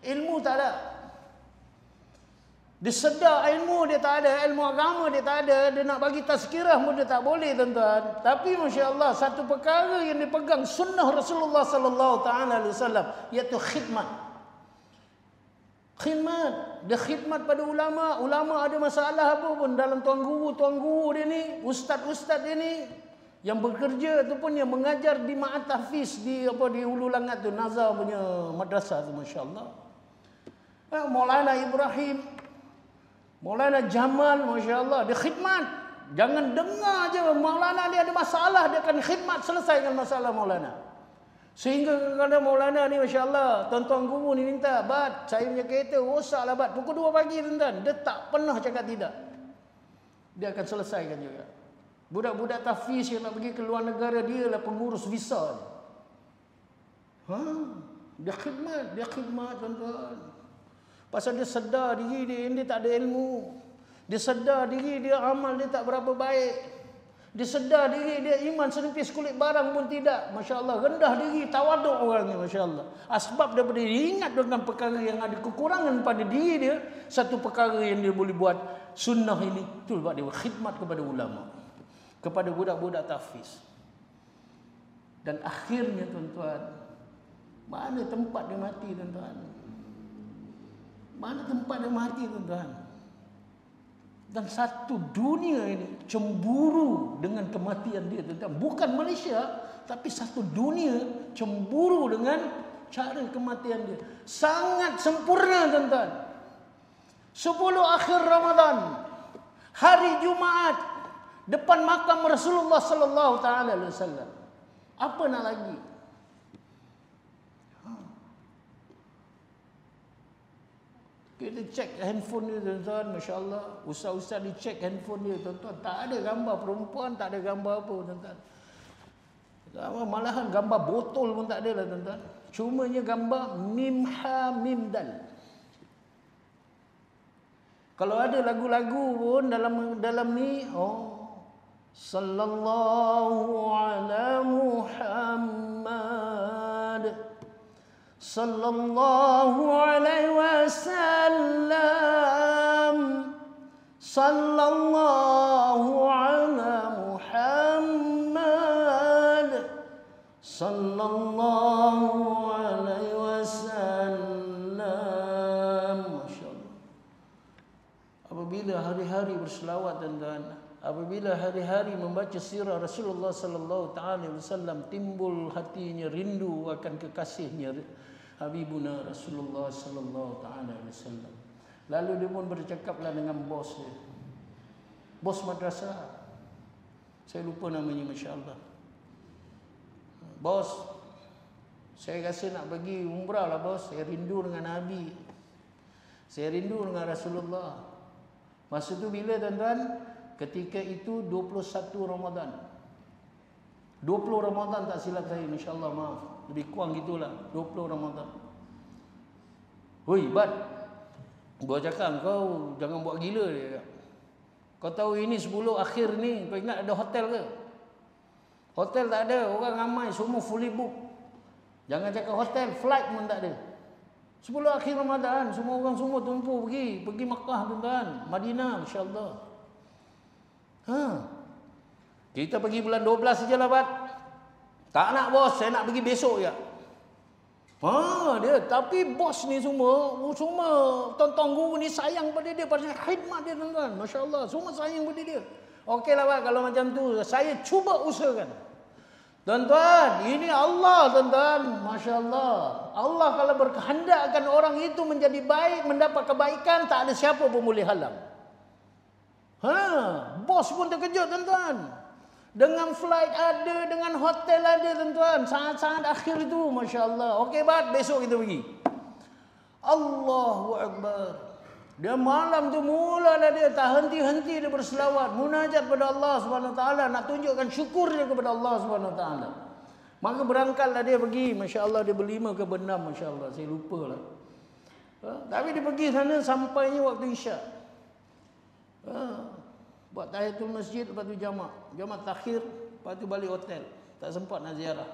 Ilmu tak ada. Dia sedar ilmu dia tak ada, ilmu agama dia tak ada, dia nak bagi tazkirah pun dia tak boleh tuan-tuan. Tapi masya-Allah, satu perkara yang dia pegang sunnah Rasulullah sallallahu taala alaihi wasallam, iaitu khidmat. Khidmat, dia khidmat pada ulama. Ulama ada masalah apa pun dalam tuan guru dia ni, ustaz-ustaz dia ni yang bekerja ataupun yang mengajar di Ma'at Tahfiz di Hulu Langat tu, Nazar punya madrasah tu, masya-Allah. Maulana Ibrahim, Maulana Jamal, masya-Allah, dia khidmat. Jangan dengar je Maulana dia ada masalah, dia akan khidmat selesaikan masalah Maulana. Sehingga kadang Maulana ni, masya-Allah, tuan-tuan guru ni minta, "Bat, saya punya kereta rosaklah, Bat." Pukul 2 pagi tuan-tuan, dia tak pernah cakap tidak. Dia akan selesaikan juga. Budak-budak tahfiz yang nak pergi ke luar negara, dia lah pengurus visa. Dia khidmat tuan-tuan. Pasal dia sedar diri dia tak ada ilmu. Dia sedar diri dia amal dia tak berapa baik. Dia sedar diri dia iman senipis kulit barang pun tidak. Masya-Allah, rendah diri, tawaduk orangnya, masya-Allah. Sebab daripada dia ingat dengan perkara yang ada kekurangan pada diri dia, satu perkara yang dia boleh buat sunnah ini, itu sebab dia khidmat kepada ulama, kepada budak-budak tahfiz. Dan akhirnya tuan-tuan, mana tempat dia mati tuan-tuan? Mana tempat dia mati tuan-tuan? Dan satu dunia ini cemburu dengan kematian dia tuan-tuan. Bukan Malaysia, tapi satu dunia cemburu dengan cara kematian dia. Sangat sempurna tuan-tuan. 10 akhir Ramadan, hari Jumaat, depan makam Rasulullah sallallahu taala alaihi wasallam. Apa nak lagi? Kita cek handphone dia tuan-tuan, masya-Allah. Ustaz-ustaz dicek handphone dia tuan-tuan, tak ada gambar perempuan, tak ada gambar apa tuan-tuan. Malahan gambar botol pun tak ada lah tuan-tuan. Cumanya gambar mim ha mim dal. Kalau ada lagu-lagu pun dalam ni, sallallahu ala Muhammad sallallahu alaihi wasallam sallallahu ala Muhammad sallallahu alaihi wasallam. Masya-Allah. Apabila hari-hari berselawat tuan-tuan, apabila hari-hari membaca sirah Rasulullah sallallahu taala wasallam, timbul hatinya rindu akan kekasihnya Habibuna Rasulullah sallallahu taala wasallam. Lalu dia pun bercakaplah dengan bos dia. Bos madrasah. Saya lupa namanya, masya-Allah. Bos, saya rasa nak pergi umrah lah bos. Saya rindu dengan Nabi. Saya rindu dengan Rasulullah. Masa tu bila tuan-tuan? Ketika itu 21 Ramadan. 20 Ramadan tak silap saya, insya-Allah, maaf. Lebih kurang gitulah, 20 Ramadan. Hui, Bad. Gua cakap kau jangan buat gila dia. Kau tahu ini 10 akhir ni, kau ingat ada hotel ke? Hotel tak ada, orang ramai, semua fully book. Jangan cakap hotel, flight pun tak ada. 10 akhir Ramadan, semua orang semua tumpu pergi Makkah tuan-tuan, Madinah, insya-Allah. Kita pergi bulan 12 sajalah, Bat. Tak nak bos, saya nak pergi besok je. Dia, tapi bos ni semua tuan-tuan guru ni sayang pada dia, pada khidmat dia tuan-tuan. Masya-Allah, semua sayang pada dia. Okeylah Pak, kalau macam tu saya cuba usahakan. Tuan-tuan, ini Allah tuan-tuan, masya-Allah. Allah kalau berkehendakkan orang itu menjadi baik, mendapat kebaikan, tak ada siapa pun boleh halang. Bos pun terkejut tuan-tuan. Dengan flight ada, dengan hotel ada tuan-tuan. Saat-saat akhir itu, masya-Allah. Okey Bat, besok kita pergi. Allahu Akbar. Dia malam tu mulalah dia tak henti-henti dia berselawat, munajat pada Allah Subhanahu Wa Taala, nak tunjukkan syukur dia kepada Allah Subhanahu Wa Taala. Maka berangkatlah dia pergi, masya-Allah, dia berlima ke berenam, masya-Allah, saya lupalah. Tapi dia pergi sana sampainya waktu Isyak. Buat tahiyatul masjid, lepas tu jamak takhir, lepas tu balik hotel. Tak sempat nak ziarah.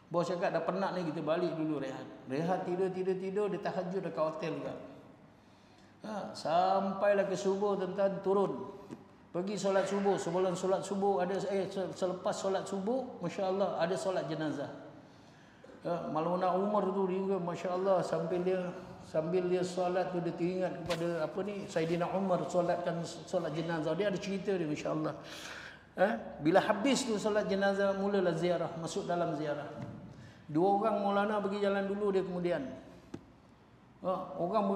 Bos cakap dah penat ni, kita balik dulu rehat tidur, dia tahajud dekat hotel juga. Sampailah ke subuh tuan-tuan, turun pergi solat subuh. Sebelum solat subuh ada selepas solat subuh, masya-Allah, ada solat jenazah. Maulana Umar tu juga, masya-Allah, sambil dia solat tu dia teringat kepada Saidina Umar solatkan solat jenazah. Dia ada cerita dia, masya-Allah. Bila habis tu solat jenazah, mulalah ziarah, masuk dalam ziarah. 2 orang Maulana pergi jalan dulu, dia kemudian. Orang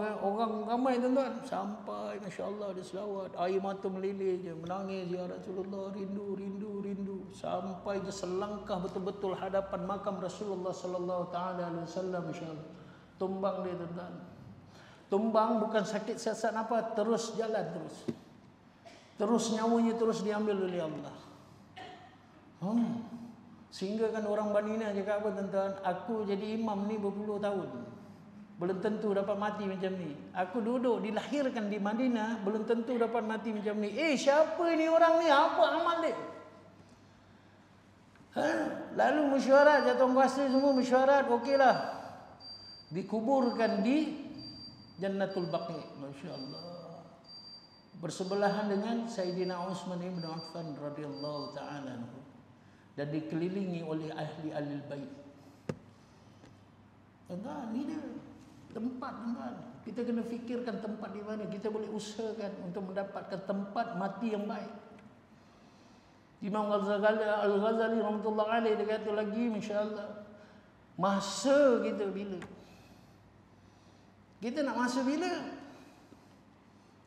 ramai tuan-tuan, sampai masya-Allah dia selawat, air mata meleleh je, menangis ya Rasulullah, rindu sampai je selangkah betul-betul hadapan makam Rasulullah sallallahu taala alaihi wasallam, masya-Allah. Tumbang dia tuan-tuan. Tumbang bukan sakit siasat apa, terus jalan terus nyawanya terus diambil oleh Allah. Sehingga kan orang Madinah cakap apa tuan-tuan, aku jadi imam ni berpuluh tahun, belum tentu dapat mati macam ni. Aku duduk dilahirkan di Madinah, belum tentu dapat mati macam ni. Siapa ni orang ni? Apa amal dia? Lalu mesyuarat, jatuh kuasa semua mesyuarat, okeylah. Dikuburkan di Jannatul Baqi, masya-Allah. Bersebelahan dengan Sayyidina Utsman bin Affan radhiyallahu taala anhu, dan dikelilingi oleh ahli bait. Ini dia tempat tuan-tuan. Kita kena fikirkan tempat di mana kita boleh usahakan untuk mendapatkan tempat mati yang baik. Imam Al-Ghazali rahmatullah alaih dia kata lagi, masya-Allah, masa kita bila? Kita nak masa bila?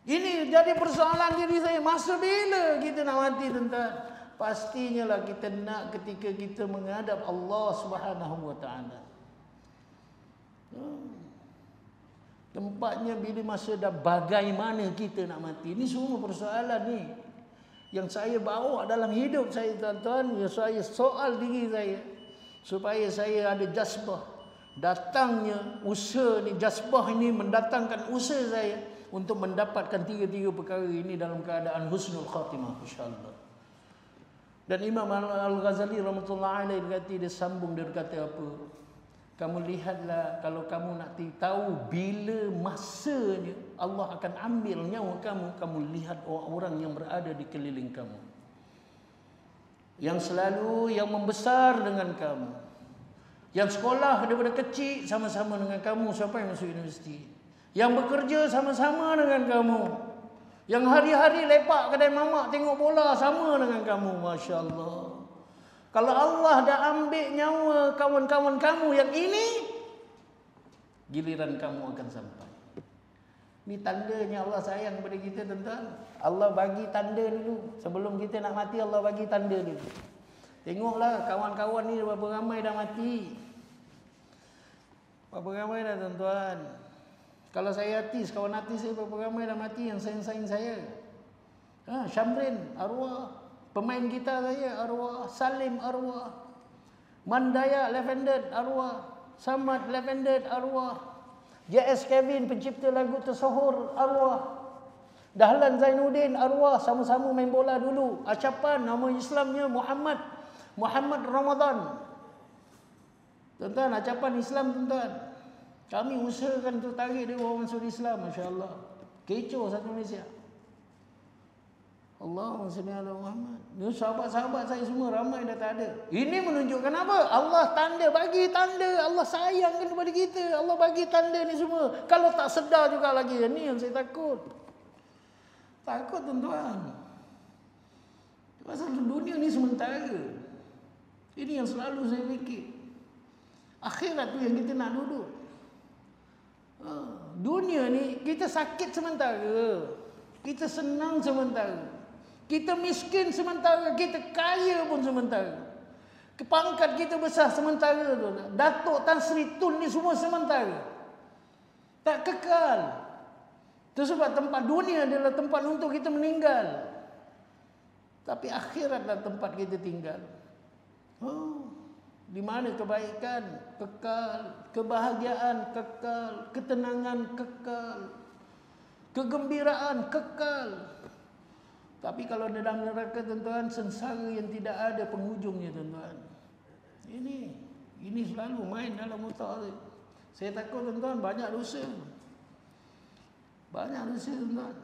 Ini jadi persoalan diri saya, masa bila kita nak mati tuan-tuan? Pastinya lah kita nak ketika kita menghadap Allah Subhanahu Wa Taala. Tempatnya bila masa dah bagaimana kita nak mati. Ini semua persoalan ni. yang saya bawa dalam hidup saya, tuan-tuan, ya saya soal diri saya supaya saya ada jazbah. Datangnya usaha ni, jazbah ini mendatangkan usaha saya untuk mendapatkan tiga-tiga perkara ini dalam keadaan husnul khatimah, insya-Allah. Dan Imam Al-Ghazali rahmatullahi alaihi dia sambung, dia kata apa? Kamu lihatlah, kalau kamu nak tahu bila masanya Allah akan ambil nyawa kamu, kamu lihat orang-orang yang berada di keliling kamu, yang selalu yang membesar dengan kamu, yang sekolah daripada kecil sama-sama dengan kamu sampai masuk universiti, yang bekerja sama-sama dengan kamu, yang hari-hari lepak kedai mamak tengok bola sama dengan kamu. Masya Allah. Kalau Allah dah ambil nyawa kawan-kawan kamu yang ini, giliran kamu akan sampai. Ini tandanya Allah sayang kepada kita, tuan-tuan. Allah bagi tanda dulu. Sebelum kita nak mati, Allah bagi tanda dulu. Tengoklah kawan-kawan ni berapa ramai dah mati. Berapa ramai dah, tuan-tuan. Kalau saya artis, kawan artis saya berapa ramai dah mati yang sayang-sayang saya. Syamrin, arwah. Pemain gitar saya, arwah. Salim, arwah. Mandaya, Lavender, arwah. Samad, Lavender, arwah. JS Kevin, pencipta lagu Tersohor, arwah. Dahlan Zainuddin, arwah. Sama-sama main bola dulu. Acapan, nama Islamnya Muhammad Ramadan. Tuan-tuan, acapan Islam, tuan-tuan. Kami usahakan untuk tarik dia orang masuk Islam, Masya Allah. Kecoh satu Malaysia. Allahumma salli ala Muhammad. Ni sahabat-sahabat saya semua ramai dah tak ada. Ini menunjukkan apa? Allah tanda, bagi tanda. Allah sayangkan kepada kita. Allah bagi tanda ni semua. Kalau tak sedar juga lagi, ni yang saya takut. Takut, tuan-tuan. Pasal dunia ni sementara. Ini yang selalu saya fikir. Akhirat tu yang kita nak duduk. Dunia ni kita sakit sementara. Kita senang sementara. Kita miskin sementara, kita kaya pun sementara. Pangkat kita besar sementara tu. Datuk Tan Sri Tun ni semua sementara. Tak kekal. Itu sebab tempat dunia adalah tempat untuk kita meninggal. Tapi akhiratlah tempat kita tinggal. Di mana kebaikan kekal, kebahagiaan kekal, ketenangan kekal, kegembiraan kekal. Tapi kalau dalam neraka, tuan-tuan, sengsara yang tidak ada penghujungnya, tuan-tuan. Ini selalu main dalam otak saya. Saya takut, tuan-tuan, banyak dosa. Banyak dosa, tuan-tuan.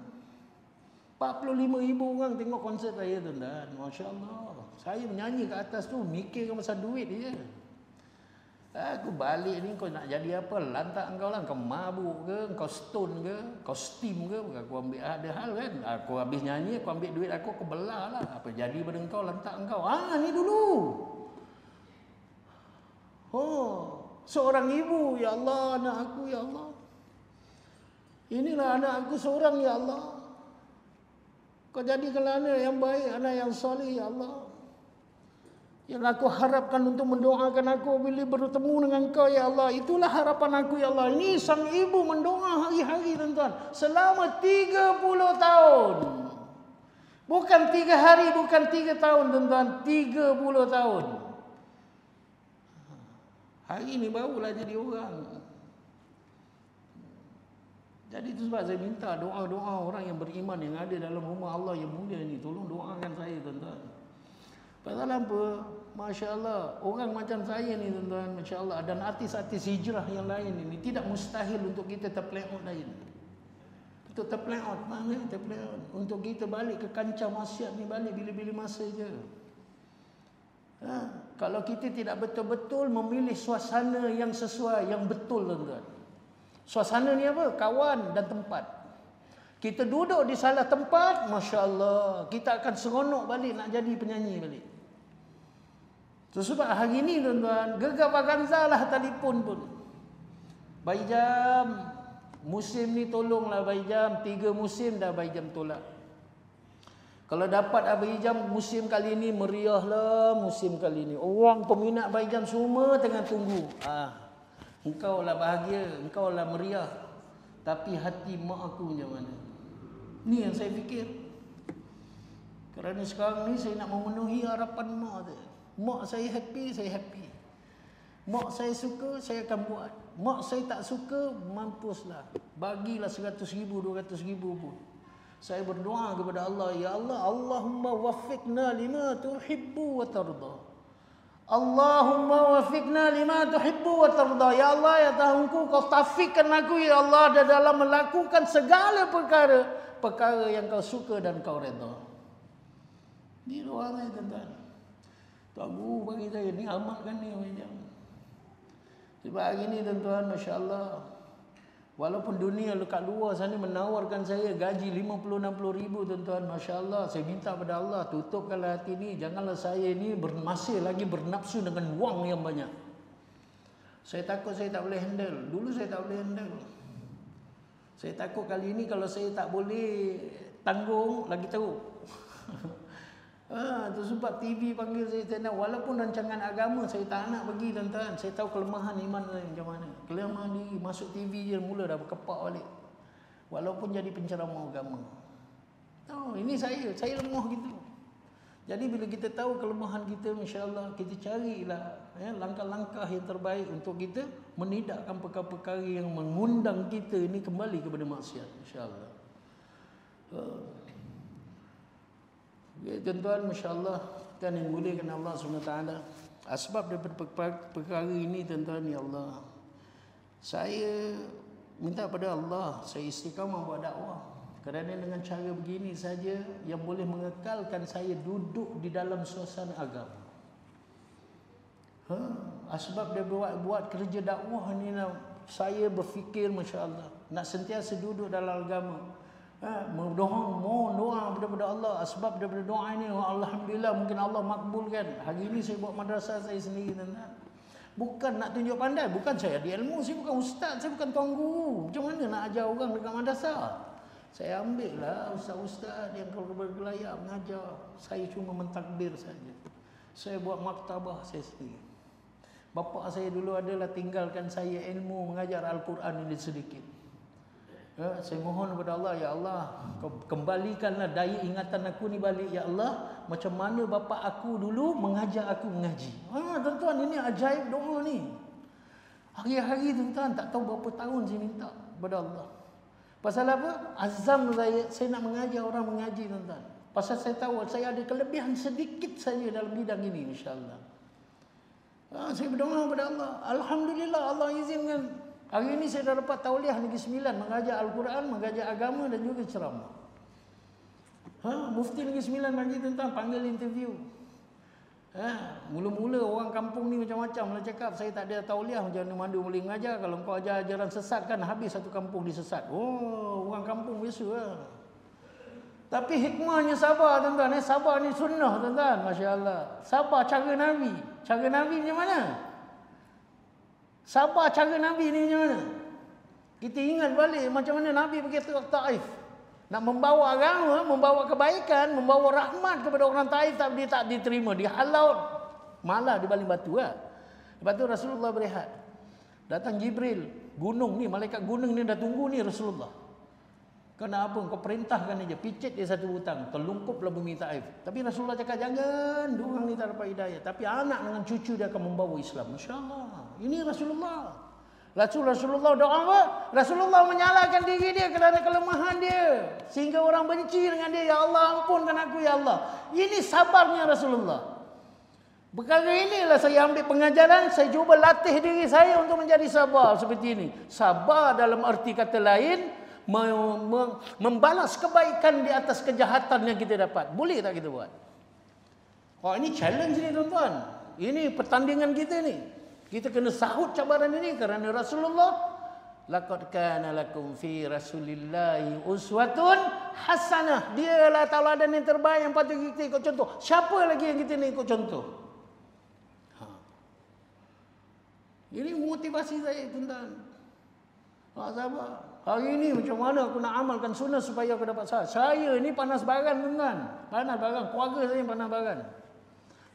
45,000 orang tengok konsert saya, tuan-tuan. Masya Allah. Saya menyanyi ke atas tu, mikirkan pasal duit je. Aku balik ni, kau nak jadi apa? Lantak engkau lah. Kau mabuk ke? Kau stone ke? Kau steam ke? Aku ambil ada hal kan. Aku habis nyanyi, aku ambil duit aku belah lah. Apa jadi pada engkau? Lantak engkau. Ni dulu. Seorang ibu, ya Allah, anak aku, ya Allah. Inilah anak aku seorang, ya Allah. Kau jadikanlah anak yang baik, anak yang soleh, ya Allah. Yang aku harapkan untuk mendoakan aku bila bertemu dengan kau, ya Allah. Itulah harapan aku, ya Allah. Ini sang ibu mendoa hari-hari, tuan-tuan. Selama 30 tahun. Bukan 3 hari, bukan 3 tahun, tuan-tuan. 30 tahun. Hari ini barulah jadi orang. Jadi itu sebab saya minta doa-doa orang yang beriman yang ada dalam rumah Allah yang mulia ni. Tolong doakan saya, tuan-tuan. Pasal apa? Masya Allah, orang macam saya ni, tuan-tuan, Masya Allah, dan artis-artis hijrah yang lain ini, tidak mustahil untuk kita terpleot lain. Untuk terpleot, mana terpleot? Untuk kita balik ke kancah maksiat ni, balik bila-bila masa je. Kalau kita tidak betul-betul memilih suasana yang sesuai, yang betul, tuan-tuan. Suasana ni apa? Kawan dan tempat. Kita duduk di salah tempat, Masya Allah, kita akan seronok balik nak jadi penyanyi balik. Sebab hari ni, tuan-tuan, Gegar Vaganza lah telefon pun. Baijam, musim ni tolonglah Baijam. 3 musim dah Baijam tolak. Kalau dapat Baijam musim kali ni, meriah lah musim kali ni. Orang peminat Baijam semua tengah tunggu. Engkau lah bahagia, engkau lah meriah. Tapi hati mak aku macam mana? Ni yang saya fikir. Kerana sekarang ni saya nak memenuhi harapan mak saya. Mak saya happy, saya happy. Mak saya suka, saya akan buat. Mak saya tak suka, mampuslah. Bagilah 100,000, 200,000 pun. Saya berdoa kepada Allah, ya Allah, Allahumma waffiqna lima tuhibbu wa tarda. Allahumma waffiqna lima tuhibbu wa tarda. Ya Allah, ya Tuhanku, kau taufikkan aku ya Allah dalam melakukan segala perkara yang kau suka dan kau redha. Ini doa saya, tuan-tuan. Tuan Guru bagi saya ni, amalkan ni macam. Sebab hari ni tuan-tuan, masya-Allah, walaupun dunia dekat luar sana menawarkan saya gaji 50-60 ribu tuan-tuan, masya-Allah, saya minta pada Allah, tutupkanlah hati ni, janganlah saya ni masih lagi bernafsu dengan wang yang banyak. Saya takut saya tak boleh handle. Dulu saya tak boleh handle. Saya takut kali ini kalau saya tak boleh tanggung, lagi teruk. Itu sebab TV panggil saya nak, walaupun rancangan agama saya tak nak pergi tuan-tuan. Saya tahu kelemahan iman saya macam mana. Kelemahan diri, masuk TV je mula dah berkepak balik. Walaupun jadi penceramah agama. Oh, ini saya lemah gitu. Jadi bila kita tahu kelemahan kita, insya-Allah kita carilah langkah-langkah yang terbaik untuk kita menidakkan perkara-perkara yang mengundang kita ini kembali kepada maksiat, insya-Allah. Ya, tuan-tuan, masya-Allah, dan yang dimuliakan Allah SWT. Asbab daripada perkara ini, tuan-tuan, ya Allah, saya minta pada Allah, saya istiqamah buat dakwah. Kerana dengan cara begini saja yang boleh mengekalkan saya duduk di dalam suasana agama. Asbab dia buat kerja dakwah ni, saya berfikir, masya-Allah, nak sentiasa duduk dalam agama. Mohon doa daripada Allah. Asbab daripada doa ini, alhamdulillah, mungkin Allah makbulkan. Hari ini saya buat madrasah saya sendiri, tuan-tuan. Bukan nak tunjuk pandai, bukan saya ada ilmu, saya bukan ustaz, saya bukan tuan guru. Macam mana nak ajar orang dekat madrasah? Saya ambil lah ustaz-ustaz yang kalau bergelayar mengajar. Saya cuma mentakbir saja. Saya buat maktabah saya sendiri. Bapa saya dulu adalah tinggalkan saya ilmu mengajar Al-Quran ini sedikit. Saya mohon kepada Allah, ya Allah, kau kembalikanlah daya ingatan aku ni balik, ya Allah, macam mana bapa aku dulu mengajar aku mengaji. Tuan-tuan, ini ajaib doa ni. Hari-hari tuan-tuan, tak tahu berapa tahun saya minta kepada Allah. Pasal apa? Azam saya nak mengajar orang mengaji, tuan-tuan. Pasal saya tahu saya ada kelebihan sedikit saja dalam bidang ini, insya-Allah. Saya berdoa kepada Allah. Alhamdulillah, Allah izinkan. Hari ini saya dah dapat tauliah Negeri Sembilan, mengajar Al-Quran, mengajar agama dan juga ceramah. Mufti Negeri Sembilan bagi tuan-tuan panggil interview. Mula-mula orang kampung ni macam-macam lah cakap, saya tak ada tauliah, macam mana boleh mengajar, kalau kau ajar ajaran sesat kan habis satu kampung disesat. Oh, orang kampung biasa lah. Tapi hikmahnya sabar, tuan-tuan. Sabar ni sunnah, tuan-tuan. Masya-Allah. Sabar cara Nabi. Cara Nabi macam mana? Sabar cara Nabi ni macam mana? Kita ingat balik macam mana Nabi pergi ke Taif. Nak membawa agama, membawa kebaikan, membawa rahmat kepada orang Taif, tapi dia tak diterima. Dihalau, malah di baling batu lah. Lepas tu Rasulullah berehat. Datang Jibril, gunung ni, malaikat gunung ni dah tunggu ni Rasulullah. Kenapa? Kau perintahkan aja, picit dia satu hutang, terlungkuplah bumi Taif. Tapi Rasulullah cakap, jangan, diorang ni tak dapat hidayah. Tapi anak dengan cucu dia akan membawa Islam. Masya-Allah. Ini Rasulullah. Rasulullah doa apa? Rasulullah menyalahkan diri dia kerana kelemahan dia. Sehingga orang benci dengan dia. Ya Allah, ampunkan aku, ya Allah. Ini sabarnya Rasulullah. Perkara inilah saya ambil pengajaran. Saya cuba latih diri saya untuk menjadi sabar seperti ini. Sabar dalam arti kata lain, membalas kebaikan di atas kejahatan yang kita dapat. Boleh tak kita buat? Ini challenge ni, tuan-tuan. Ini pertandingan kita ni. Kita kena sahut cabaran ini kerana Rasulullah, laqad kana lakum fi Rasulillahi uswatun hasanah. Dialah tauladan yang terbaik yang patut kita ikut contoh. Siapa lagi yang kita nak ikut contoh? Ini motivasi saya, tuan-tuan. Sabar. Hari ini macam mana aku nak amalkan sunnah supaya aku dapat sahih. Saya ni panas baran, tuan-tuan. Panas baran. Keluarga saya panas baran.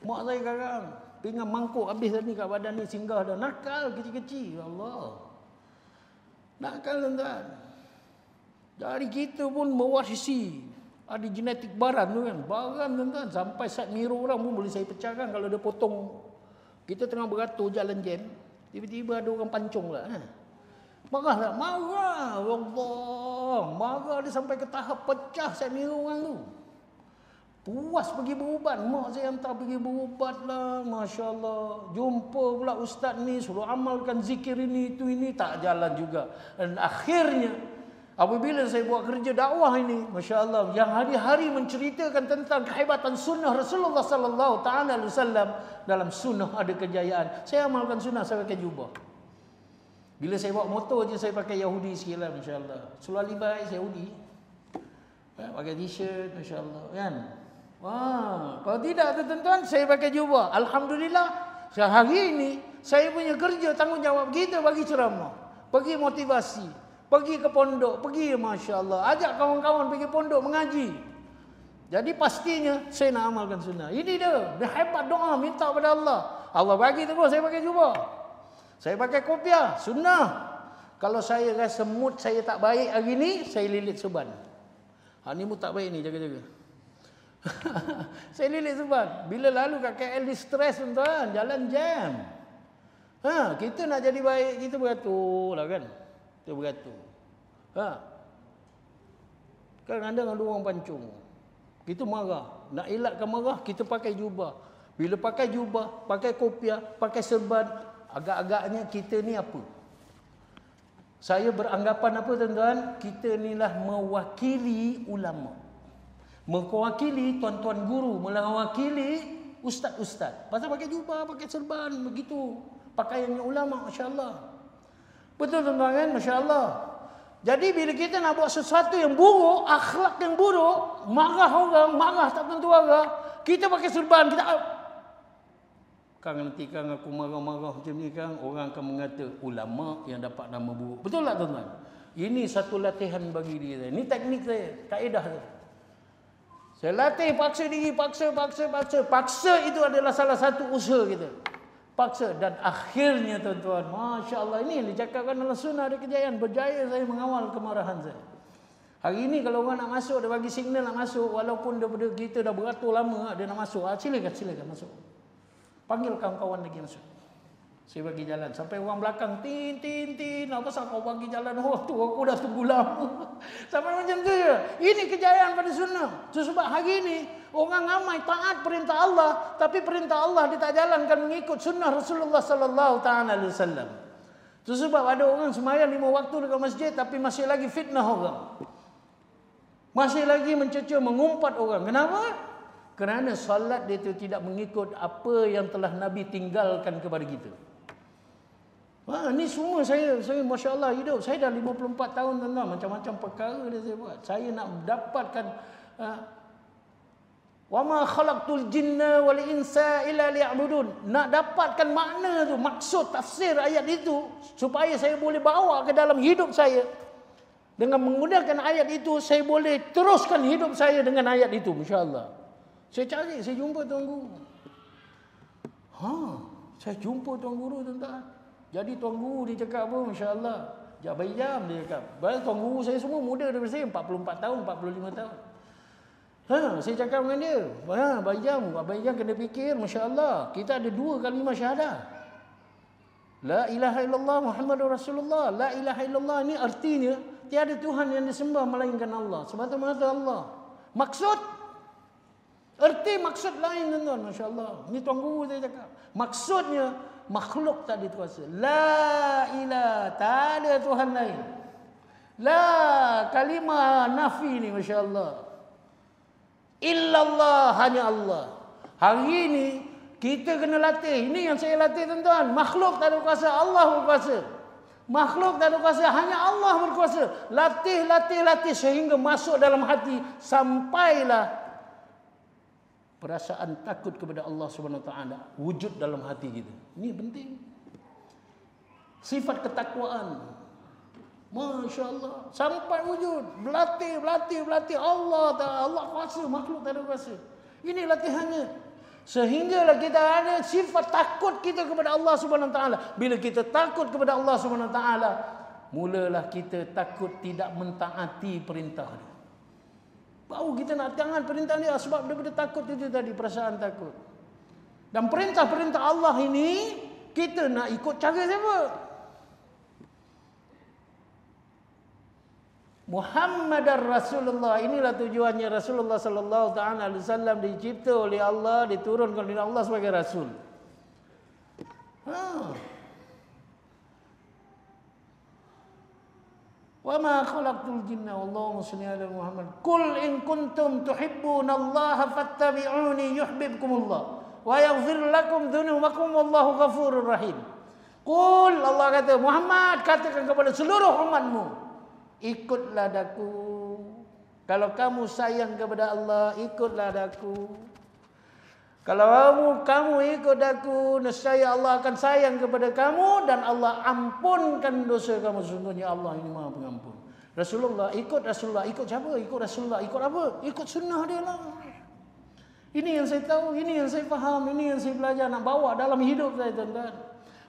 Mak saya garang. Pinggan mangkuk habis tadi kat badan ni, singgah dah. Nakal kecil-kecil. Ya Allah. Nakal, tuan-tuan. Dari kita pun mewarisi Ada genetik baran tu kan. Baran tuan-tuan. Sampai sat mirror orang pun boleh saya pecahkan kalau dia potong. Kita tengah beratur jalan jam. Tiba-tiba ada orang pancung lah. Marah tak? Marah. Allah. Marah dia sampai ke tahap pecah sat mirror orang tu. Puas pergi berubat. Mak saya hantar pergi berubat lah. Masya Allah. Jumpa pula ustaz ni. Suruh amalkan zikir ini, itu, ini. Tak jalan juga. Dan akhirnya, apabila saya buat kerja dakwah ini, Masya Allah, yang hari-hari menceritakan tentang kehebatan sunnah Rasulullah sallallahu ta'ala alaihi wasallam. Dalam sunnah ada kejayaan. Saya amalkan sunnah, saya pakai jubah. Bila saya bawa motor je, saya pakai Yahudi sikit lah, Masya Allah. Seluar libai, saya Yahudi. Pakai t-shirt, Masya Allah. Kan? Wah, kalau tidak tuan-tuan, saya pakai jubah. Alhamdulillah, hari ini saya punya kerja tanggungjawab kita bagi ceramah, bagi motivasi, pergi ke pondok, pergi Masya Allah, ajak kawan-kawan pergi pondok mengaji. Jadi pastinya saya nak amalkan sunnah. Ini dia hebat doa minta pada Allah. Allah bagi terus saya pakai jubah. Saya pakai kopiah, sunnah. Kalau saya rasa mood saya tak baik hari ni, saya lilit serban. Ni mood tak baik ni, jaga-jaga. Saya lilit sebab bila lalu kat KL di stres tuan, jalan jam. Kita nak jadi baik, kita beratur lah kan. Kita beratur. Kadang-kadang ada orang pancung. Kita marah. Nak elakkan marah, kita pakai jubah. Bila pakai jubah, pakai kopiah, pakai serban, agak-agaknya kita ni apa? Saya beranggapan apa tuan-tuan? Kita inilah mewakili ulama. Mewakili tuan-tuan guru, mewakili ustaz-ustaz. Pasal pakai jubah, pakai serban, begitu. Pakaiannya ulama, Masya Allah. Betul tuan-tuan kan? Masya Allah. Jadi bila kita nak buat sesuatu yang buruk, akhlak yang buruk, marah orang, marah tak tentu arah, kita pakai serban, kita... Kang nanti kang aku marah-marah macam ni kang, orang akan mengata ulama yang dapat nama buruk. Betul tak tuan-tuan? Ini satu latihan bagi diri saya. Ini teknik saya, kaedah saya. Saya latih paksa diri, paksa. Paksa itu adalah salah satu usaha kita. Paksa. Dan akhirnya tuan-tuan, Masya Allah, ini yang dicakapkan dalam sunnah ada kejayaan. Berjaya saya mengawal kemarahan saya. Hari ini kalau orang nak masuk, dia bagi signal nak masuk. Walaupun daripada kita dah beratur lama, dia nak masuk. Silakan masuk. Panggil kawan-kawan lagi masuk. Saya bagi jalan. Sampai orang belakang, tin. Apa pasal kau bagi jalan? Oh tu aku dah tunggu lama. Sampai macam tu je. Ini kejayaan pada sunnah. Sebab hari ini, orang ramai taat perintah Allah. Tapi perintah Allah dia tak jalankan mengikut sunnah Rasulullah sallallahu ta'ala alaihi wasallam. Sebab ada orang sembahyang 5 waktu dekat masjid, tapi masih lagi fitnah orang. Masih lagi mencerca, mengumpat orang. Kenapa? Kerana salat dia itu tidak mengikut apa yang telah Nabi tinggalkan kepada kita. Ni semua saya Masya Allah hidup. Saya dah 54 tahun tuan-tuan. Macam-macam perkara dia saya buat. Saya nak dapatkan wa ma khalaqtul jinna wal insa illa liya'budun. Nak dapatkan makna tu, maksud tafsir ayat itu supaya saya boleh bawa ke dalam hidup saya. Dengan menggunakan ayat itu saya boleh teruskan hidup saya dengan ayat itu, Masya-Allah. Saya cari, saya jumpa tuan guru. Saya jumpa tuan guru tuan-tuan. Jadi tuan guru dia cakap apa? Masya-Allah. Bayi jam dia cakap. Baik tuan guru saya semua muda daripada saya, 44 tahun, 45 tahun. Saya cakap dengan dia. Bayi jam kena fikir, Masya-Allah. Kita ada 2 kalimah syahadah. La ilaha illallah Muhammadur Rasulullah. La ilaha illallah ini artinya tiada Tuhan yang disembah melainkan Allah. Semata-mata Allah. Maksud lain tuan-tuan, Masya-Allah. Ini tuan guru saya cakap. Maksudnya makhluk tak dikuasa. La ilaha, tak ada Tuhan lain. La kalimah nafi ni, Masya-Allah. Illallah, hanya Allah. Hari ini kita kena latih. Ini yang saya latih tuan-tuan. Makhluk tak ada kuasa, Allah berkuasa. Makhluk tak ada kuasa, hanya Allah berkuasa. Latih sehingga masuk dalam hati sampailah perasaan takut kepada Allah Subhanahu Wa Taala wujud dalam hati kita. Ini penting. Sifat ketakwaan. Masya Allah. Sampai wujud. Berlatih. Allah kuasa. Makhluk tak ada kuasa. Ini latihannya. Sehinggalah kita ada sifat takut kita kepada Allah Subhanahu Wa Taala. Bila kita takut kepada Allah Subhanahu Wa Taala, mulalah kita takut tidak mentaati perintah dia. Baru kita nak tahan perintah dia sebab daripada takut itu tadi, perasaan takut. Dan perintah-perintah Allah ini kita nak ikut cara siapa? Muhammadar Rasulullah. Inilah tujuannya Rasulullah sallallahu taala alaihi wasallam dicipta oleh Allah, diturunkan oleh Allah sebagai rasul. Wa ma khalaqtul jinna wallahu shalli ala Muhammad. Qul in kuntum tuhibbunallaha fattabi'uni yuhibbukumullah wa yaghfir lakum dhunubakum wallahu ghafurur rahim. Qul, Allah kata, Muhammad katakan kepada seluruh umatmu, ikutlah daku. Kalau kamu sayang kepada Allah, ikutlah daku. Kalau kamu ikut aku, nescaya Allah akan sayang kepada kamu dan Allah ampunkan dosa kamu. Sungguhnya Allah ini Maha Pengampun. Rasulullah, ikut siapa? Ikut Rasulullah, ikut apa? Ikut sunnah dia lah. Ini yang saya tahu, ini yang saya faham, ini yang saya belajar nak bawa dalam hidup saya, tuan-tuan.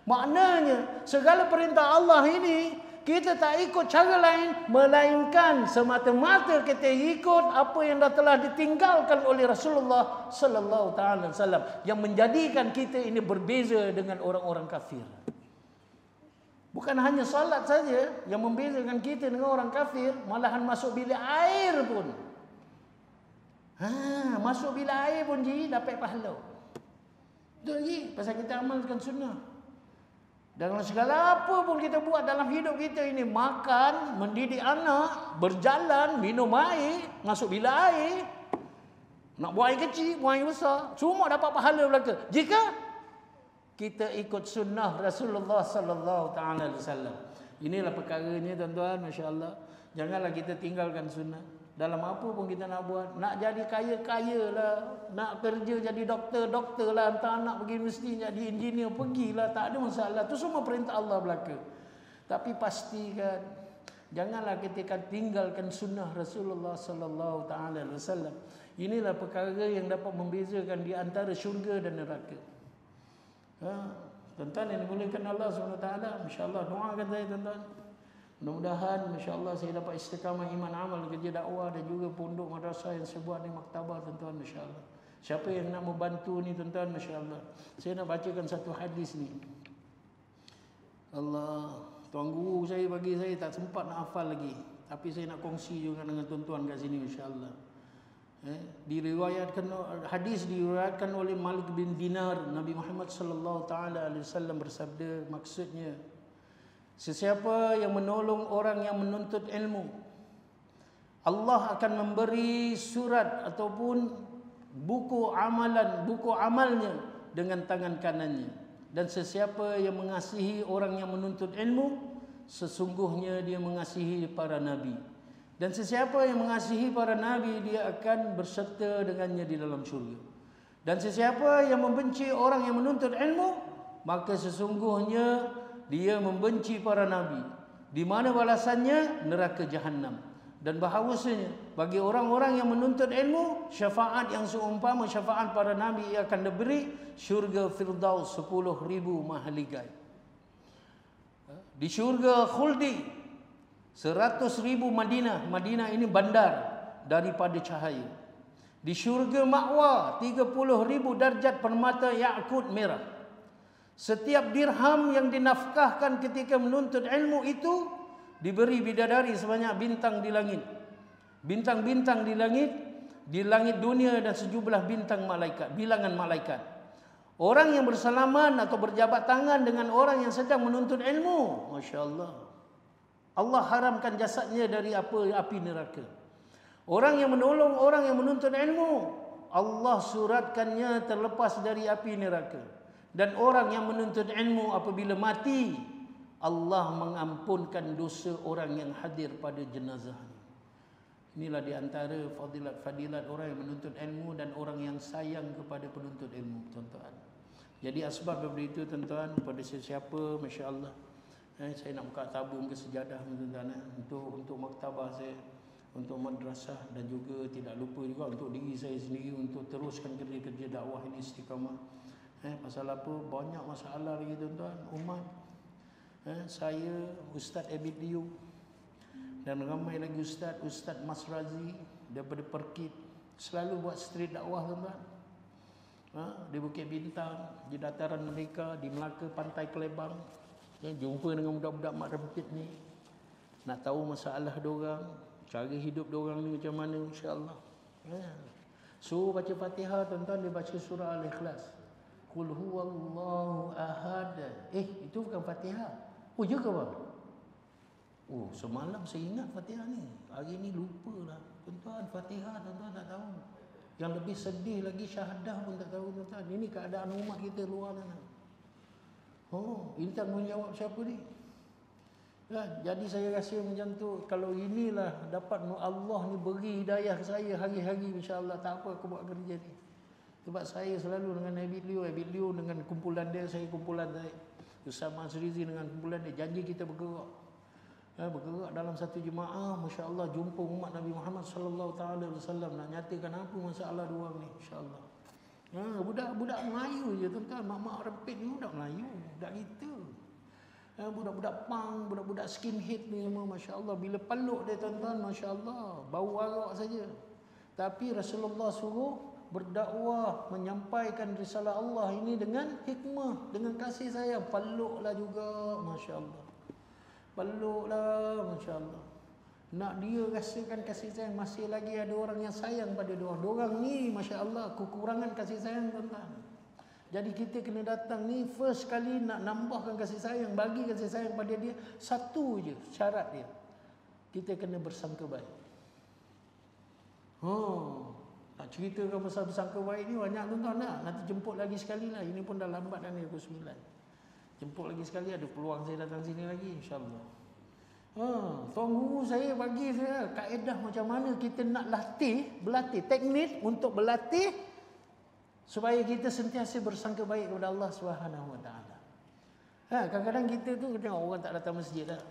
Maknanya segala perintah Allah ini kita tak ikut cara lain melainkan semata-mata kita ikut apa yang dah telah ditinggalkan oleh Rasulullah sallallahu taala wasallam, yang menjadikan kita ini berbeza dengan orang-orang kafir. Bukan hanya salat saja yang membezakan kita dengan orang kafir, malahan masuk bilik air pun. Masuk bilik air pun dapat pahala. Itu lagi pasal kita amalkan sunnah. Dalam segala apa pun kita buat dalam hidup kita ini, makan, mendidik anak, berjalan, minum air, masuk bilik air, nak buang air kecil, buang air besar, semua dapat pahala belaka jika kita ikut sunnah Rasulullah sallallahu taala alaihi wasallam. Inilah perkaranya, tuan-tuan, masya-Allah. Janganlah kita tinggalkan sunnah. Dalam apa pun kita nak buat, nak jadi kaya-kaya lah, nak kerja jadi doktor lah, hantar anak pergi universiti jadi engineer, pergilah, tak ada masalah. Itu semua perintah Allah belaka. Tapi pastikan janganlah kita tinggalkan sunnah Rasulullah sallallahu taala alaihi wasallam. Inilah perkara yang dapat membezakan di antara syurga dan neraka. Tuan-tuan yang dimuliakan Allah Subhanahu wa taala, insya-Allah doakan saya, tuan-tuan. Mudah-mudahan insya-Allah saya dapat istiqamah iman amal kerja dakwah dan juga pondok madrasah yang saya buat di maktabah, tuan-tuan, insya-Allah. Siapa yang nak membantu ni, tuan-tuan, masya-Allah. Saya nak bacakan satu hadis ni. Allah, tuan guru saya bagi saya tak sempat nak hafal lagi, tapi saya nak kongsi juga dengan tuan-tuan kat sini, insya-Allah. Diriwayatkan hadis diriwayatkan oleh Malik bin Dinar. Nabi Muhammad sallallahu taala alaihi wasallam bersabda, maksudnya sesiapa yang menolong orang yang menuntut ilmu, Allah akan memberi surat ataupun buku amalnya dengan tangan kanannya. Dan sesiapa yang mengasihi orang yang menuntut ilmu, sesungguhnya dia mengasihi para nabi. Dan sesiapa yang mengasihi para nabi, dia akan berserta dengannya di dalam syurga. Dan sesiapa yang membenci orang yang menuntut ilmu, maka sesungguhnya dia membenci para nabi, di mana balasannya neraka jahanam. Dan bahawasanya bagi orang-orang yang menuntut ilmu, syafaat yang seumpama syafaat para nabi akan diberi syurga Firdaus 10,000 mahligai. Di syurga khuldi 100,000 Madinah. Madinah ini bandar daripada cahaya. Di syurga Ma'wa 30,000 darjat permata yakut merah. Setiap dirham yang dinafkahkan ketika menuntut ilmu itu diberi bidadari sebanyak bintang di langit. Bintang-bintang di langit dunia dan sejumlah bintang malaikat, bilangan malaikat. Orang yang bersalaman atau berjabat tangan dengan orang yang sedang menuntut ilmu, masya-Allah, Allah haramkan jasadnya dari api neraka. Orang yang menolong orang yang menuntut ilmu, Allah suratkannya terlepas dari api neraka. Dan orang yang menuntut ilmu apabila mati, Allah mengampunkan dosa orang yang hadir pada jenazahnya. Inilah di antara fadilat-fadilat orang yang menuntut ilmu dan orang yang sayang kepada penuntut ilmu, tuan-tuan. Jadi asbab daripada itu, tuan-tuan, pada sesiapa, masya-Allah, saya nak buka tabung ke sejadah, tuan-tuan, untuk maktabah saya, untuk madrasah, dan juga tidak lupa juga untuk diri saya sendiri untuk teruskan kerja-kerja dakwah ini istiqamah. Pasal apa? Banyak masalah lagi, tuan-tuan, umat. Saya, Ustaz Abid Liu, dan ramai lagi Ustaz Mas Razi, daripada Perkit. Selalu buat street dakwah tuan-tuan. Di Bukit Bintang, di Dataran Merdeka, di Melaka, Pantai Kelebang. Jumpa dengan budak-budak mak rempit ni. Nak tahu masalah diorang, cara hidup diorang ni macam mana, insya-Allah. Suruh baca Fatihah tuan-tuan, dia baca surah Al-Ikhlas. Qul huwallahu ahad. Itu bukan Fatihah. Oh, ya ke bang? Oh, semalam saya ingat Fatihah ni. Hari ni lupalah. Tuan-tuan, Fatihah tuan-tuan tak tahu. Yang lebih sedih lagi syahadah pun tak tahu tuan-tuan. Ini keadaan umat kita luar sana. Ini tanggungjawab siapa ni? Jadi saya rasa macam tu. Kalau inilah dapat Allah ni beri hidayah ke saya hari-hari, insya-Allah tak apa aku buat kerja ni. Sebab saya selalu dengan Habib Liu dengan kumpulan dia, saya kumpulan saya. Ustaz Mazrizi dengan kumpulan dia, janji kita bergerak. Bergerak dalam satu jemaah, masya-Allah jumpa umat Nabi Muhammad sallallahu taala wasallam, nak nyatakan apa masalah diorang ni, insya-Allah. Budak-budak Melayu je tuan-tuan, mak-mak rempit ni budak Melayu, budak kita. Budak-budak pang, budak-budak skinhead ni semua, masya-Allah, bila peluk dia tuan-tuan, masya-Allah, bau arak saja. Tapi Rasulullah suruh berdakwah, menyampaikan risalah Allah ini dengan hikmah, dengan kasih sayang. Peluklah juga, masya-Allah. Peluklah, masya-Allah. Nak dia rasakan kasih sayang, masih lagi ada orang yang sayang pada dia. Diorang ni, masya-Allah, kekurangan kasih sayang tuan-tuan. Jadi kita kena datang ni first kali nak nambahkan kasih sayang, bagi kasih sayang pada dia, satu je syarat dia. Kita kena bersangka baik. Nak ceritakan pasal bersangka baik ni banyak tuan-tuan dah. Nanti jemput lagi sekali lah. Ini pun dah lambat dah ni, pukul 9. Jemput lagi sekali, ada peluang saya datang sini lagi, insya-Allah. Tuan guru saya bagi saya kaedah macam mana kita nak berlatih teknik untuk berlatih supaya kita sentiasa bersangka baik kepada Allah Subhanahu Wa Taala. Kadang-kadang kita tu tengok orang tak datang masjid dah.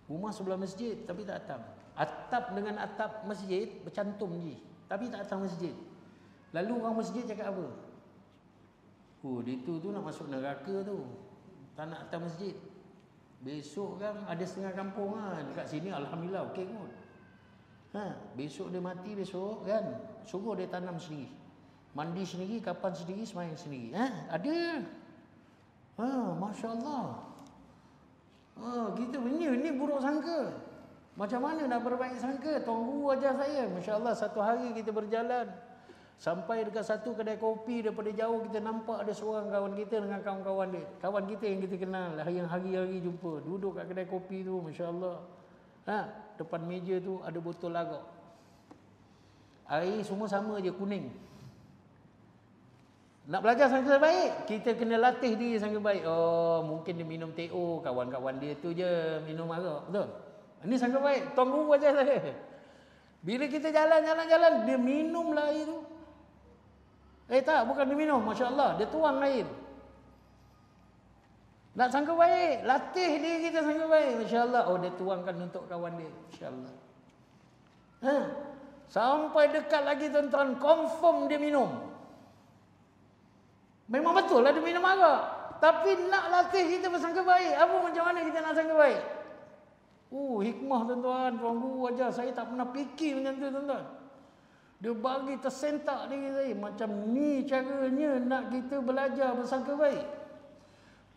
Rumah sebelah masjid tapi tak datang. Atap dengan atap masjid bercantum je, tapi tak datang masjid. Lalu orang masjid cakap apa? Dia tu nak masuk neraka tu. Tak nak datang masjid. Besok kan ada setengah kampung dekat sini, alhamdulillah okey kot. Besok dia mati besok kan, suruh dia tanam sendiri. Mandi sendiri, kapan sendiri, sembahyang sendiri. Ada. Masya-Allah. Kita ini buruk sangka. Macam mana nak berbaik sangka? Tuan guru ajar saya, masya-Allah, satu hari kita berjalan sampai dekat satu kedai kopi, daripada jauh kita nampak ada seorang kawan kita dengan kawan-kawan dia. Kawan kita yang kita kenal, yang hari-hari jumpa, duduk kat kedai kopi tu, masya-Allah. Depan meja tu ada botol arak. Air semua sama je, kuning. Nak belajar sangka baik, kita kena latih diri sangka baik. Mungkin dia minum TO, kawan-kawan dia tu je minum arak, betul? Ini sangka baik, tuan guru ajar saya. Bila kita jalan-jalan, dia minum lah air tu. Tak, bukan dia minum, masya-Allah, dia tuang air. Nak sangka baik, latih diri kita sangka baik, masya-Allah. Dia tuangkan untuk kawan dia, masya-Allah. Sampai dekat lagi tuan-tuan, confirm dia minum. Memang betul lah dia minum arak. Tapi nak latih kita bersangka baik. Apa macam mana kita nak sangka baik? Hikmah tuan-tuan, tuan guru ajar. Saya tak pernah fikir macam tu tuan-tuan. Dia bagi tersentak diri saya. Macam ni caranya nak kita belajar bersangka baik.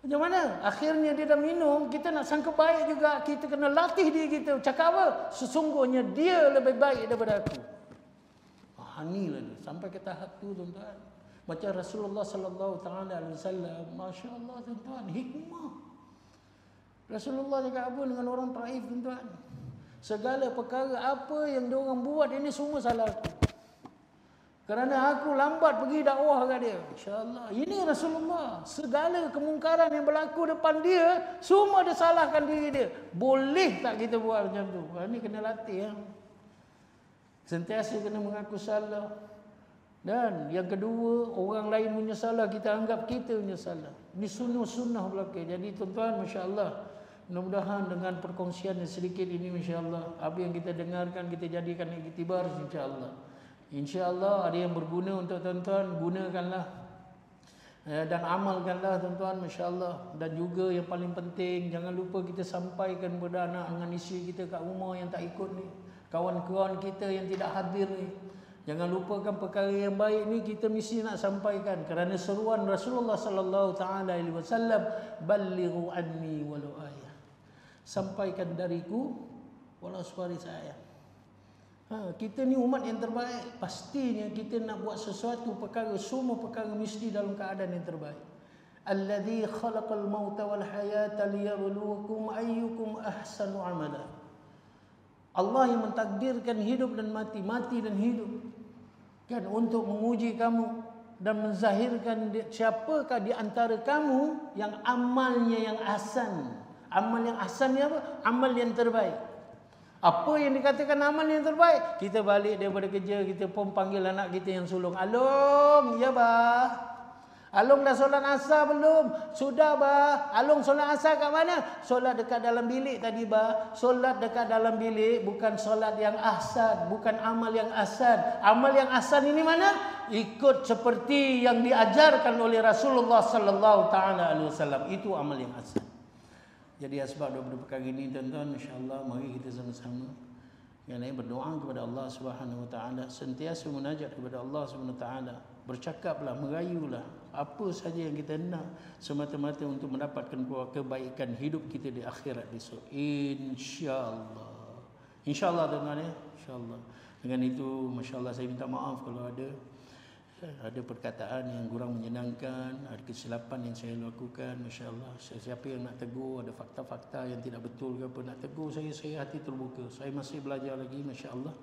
Macam mana? Akhirnya dia dah minum, kita nak sangka baik juga. Kita kena latih diri kita. Cakap apa? Sesungguhnya dia lebih baik daripada aku. Inilah dia. Sampai ke tahap tu tuan-tuan. Macam Rasulullah sallallahu taala alaihi wasallam, masya-Allah tuan-tuan, hikmah. Rasulullah cakap apa dengan orang Taif tuan-tuan? Segala perkara apa yang diorang buat ini semua salah aku. Kerana aku lambat pergi dakwah kat dia. Insya-Allah. Ini Rasulullah. Segala kemungkaran yang berlaku depan dia, semua dia salahkan diri dia. Boleh tak kita buat macam tu? Ini kena latih. Sentiasa kena mengaku salah. Dan yang kedua, orang lain punya salah, kita anggap kita punya salah. Ini sunnah-sunnah belaka. Jadi tuan-tuan, masya-Allah, mudah-mudahan dengan perkongsian yang sedikit ini, masya-Allah, apa yang kita dengarkan kita jadikan iktibar, insya-Allah. InsyaAllah ada yang berguna untuk tuan-tuan, gunakanlah dan amalkanlah tuan-tuan, masya-Allah. Dan juga yang paling penting, jangan lupa kita sampaikan kepada anak dengan isteri kita kat rumah yang tak ikut ni. kawan-kawan kita yang tidak hadir ni, jangan lupakan perkara yang baik ni kita mesti nak sampaikan, kerana seruan Rasulullah sallallahu taala alaihi wasallam, ballighu anni walau ayah. Sampaikan dariku walau sebaris ayat. Kita ni umat yang terbaik, pastinya kita nak buat sesuatu perkara, semua perkara mesti dalam keadaan yang terbaik. Alladzi khalaqal mauta wal hayata liyabluwakum ayyukum ahsanu amala. Allah yang mentakdirkan hidup dan mati, mati dan hidup, kan, untuk menguji kamu dan menzahirkan siapakah di antara kamu yang amalnya yang ahsan. Amal yang ahsan ni apa? Amal yang terbaik. Apa yang dikatakan amal yang terbaik? Kita balik daripada kerja, kita pun panggil anak kita yang sulung. Along, ya bah. Along dah solat asar belum? Sudah bah. Along solat asar kat mana? Solat dekat dalam bilik tadi bah. Solat dekat dalam bilik bukan solat yang ahsan, bukan amal yang ahsan. Amal yang ahsan ini mana? Ikut seperti yang diajarkan oleh Rasulullah sallallahu taala alaihi wasallam. Itu amal yang ahsan. Jadi asbab daripada perkara ini, tuan-tuan, insya-Allah mari kita sama-sama yang lain berdoa kepada Allah Subhanahu wa taala, sentiasa munajat kepada Allah Subhanahu wa taala, bercakaplah, merayulah apa saja yang kita nak, semata-mata untuk mendapatkan kebaikan hidup kita di akhirat besok, insya-Allah. Insya-Allah, tuan-tuan, ya, insya-Allah. Dengan itu, masya-Allah, saya minta maaf kalau ada perkataan yang kurang menyenangkan, ada kesilapan yang saya lakukan, masya-Allah. Siapa yang nak tegur, ada fakta-fakta yang tidak betul ke apa, nak tegur saya hati terbuka. Saya masih belajar lagi, masya-Allah.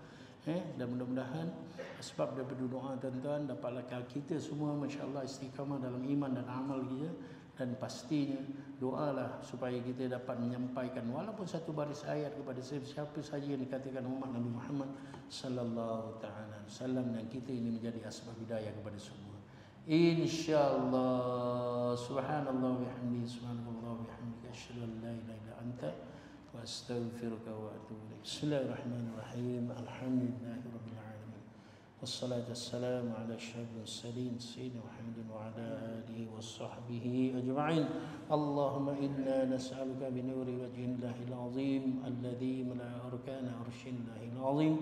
Dan mudah-mudahan sebab daripada doa, tuan-tuan, dapatlah kita semua, masya-Allah, istiqamah dalam iman dan amal kita. Dan pastinya doalah supaya kita dapat menyampaikan walaupun satu baris ayat kepada siapa saja yang dikatakan umat Nabi Muhammad sallallahu taala wasallam, dan kita ini menjadi asbab hidayah kepada semua, insyaallah. Subhanallah wa bihamdihi, subhanallah wa bihamdihi, asyhadu an la ilaha illa anta wa astaghfiruka wa atubu ilaik. Bismillahirrahmanirrahim. Alhamdulillahirabbil alamin. Wassalatu wassalamu ala asyrafil mursalin sayyidina Muhammadin wa ala alihi washabbihi ajma'in. Allahumma inna nas'aluka bi nuri wajhillahil azim alladhi mala'a arkana arshillahil azim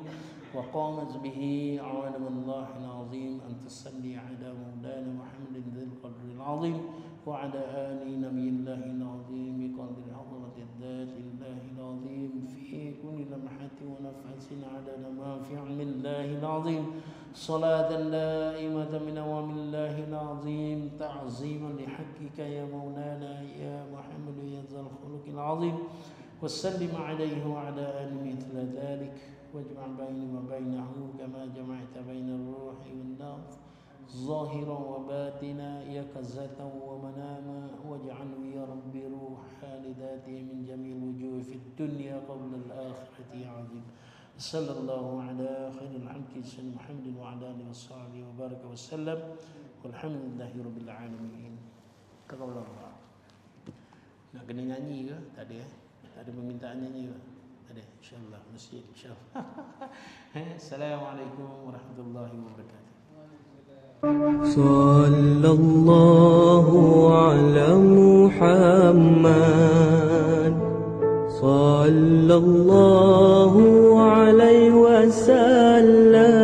wa qamat bihi a'lamullahil azim an tusalli ala maulana Muhammadin dzil qadril azim wa ala ali nabiyillahil azim bi qadri hadratil dzatillahil azim fi kulli lamhatin wa nafasin ala mafi'illahil azim. صلاة دائمة من أوامر الله العظيم تعظيما لحقك يا مولانا يا محمد يا ذا الخلق العظيم وسلم عليه وعلى آله مثل ذلك واجمع بيني وبينه كما جمعت بين الروح والنفس ظاهرا وباطنا يقظة ومناما واجعله يا رب روحا لذاته من جميع الوجوه في الدنيا قبل الآخرة يا عظيم. صلى الله على خير الخلق سيدنا محمد وعلى آله وصحبه وبارك وسلم والحمد لله رب العالمين. Taqabbal Allah. Nak kena nyanyi ke? Tak ada. Tak ada permintaan nyanyi ke? Tak ada. Insya-Allah masjid insya-Allah. Assalamualaikum warahmatullahi wabarakatuh. Sallallahu ala Muhammad sallallahu alaihi wasallam.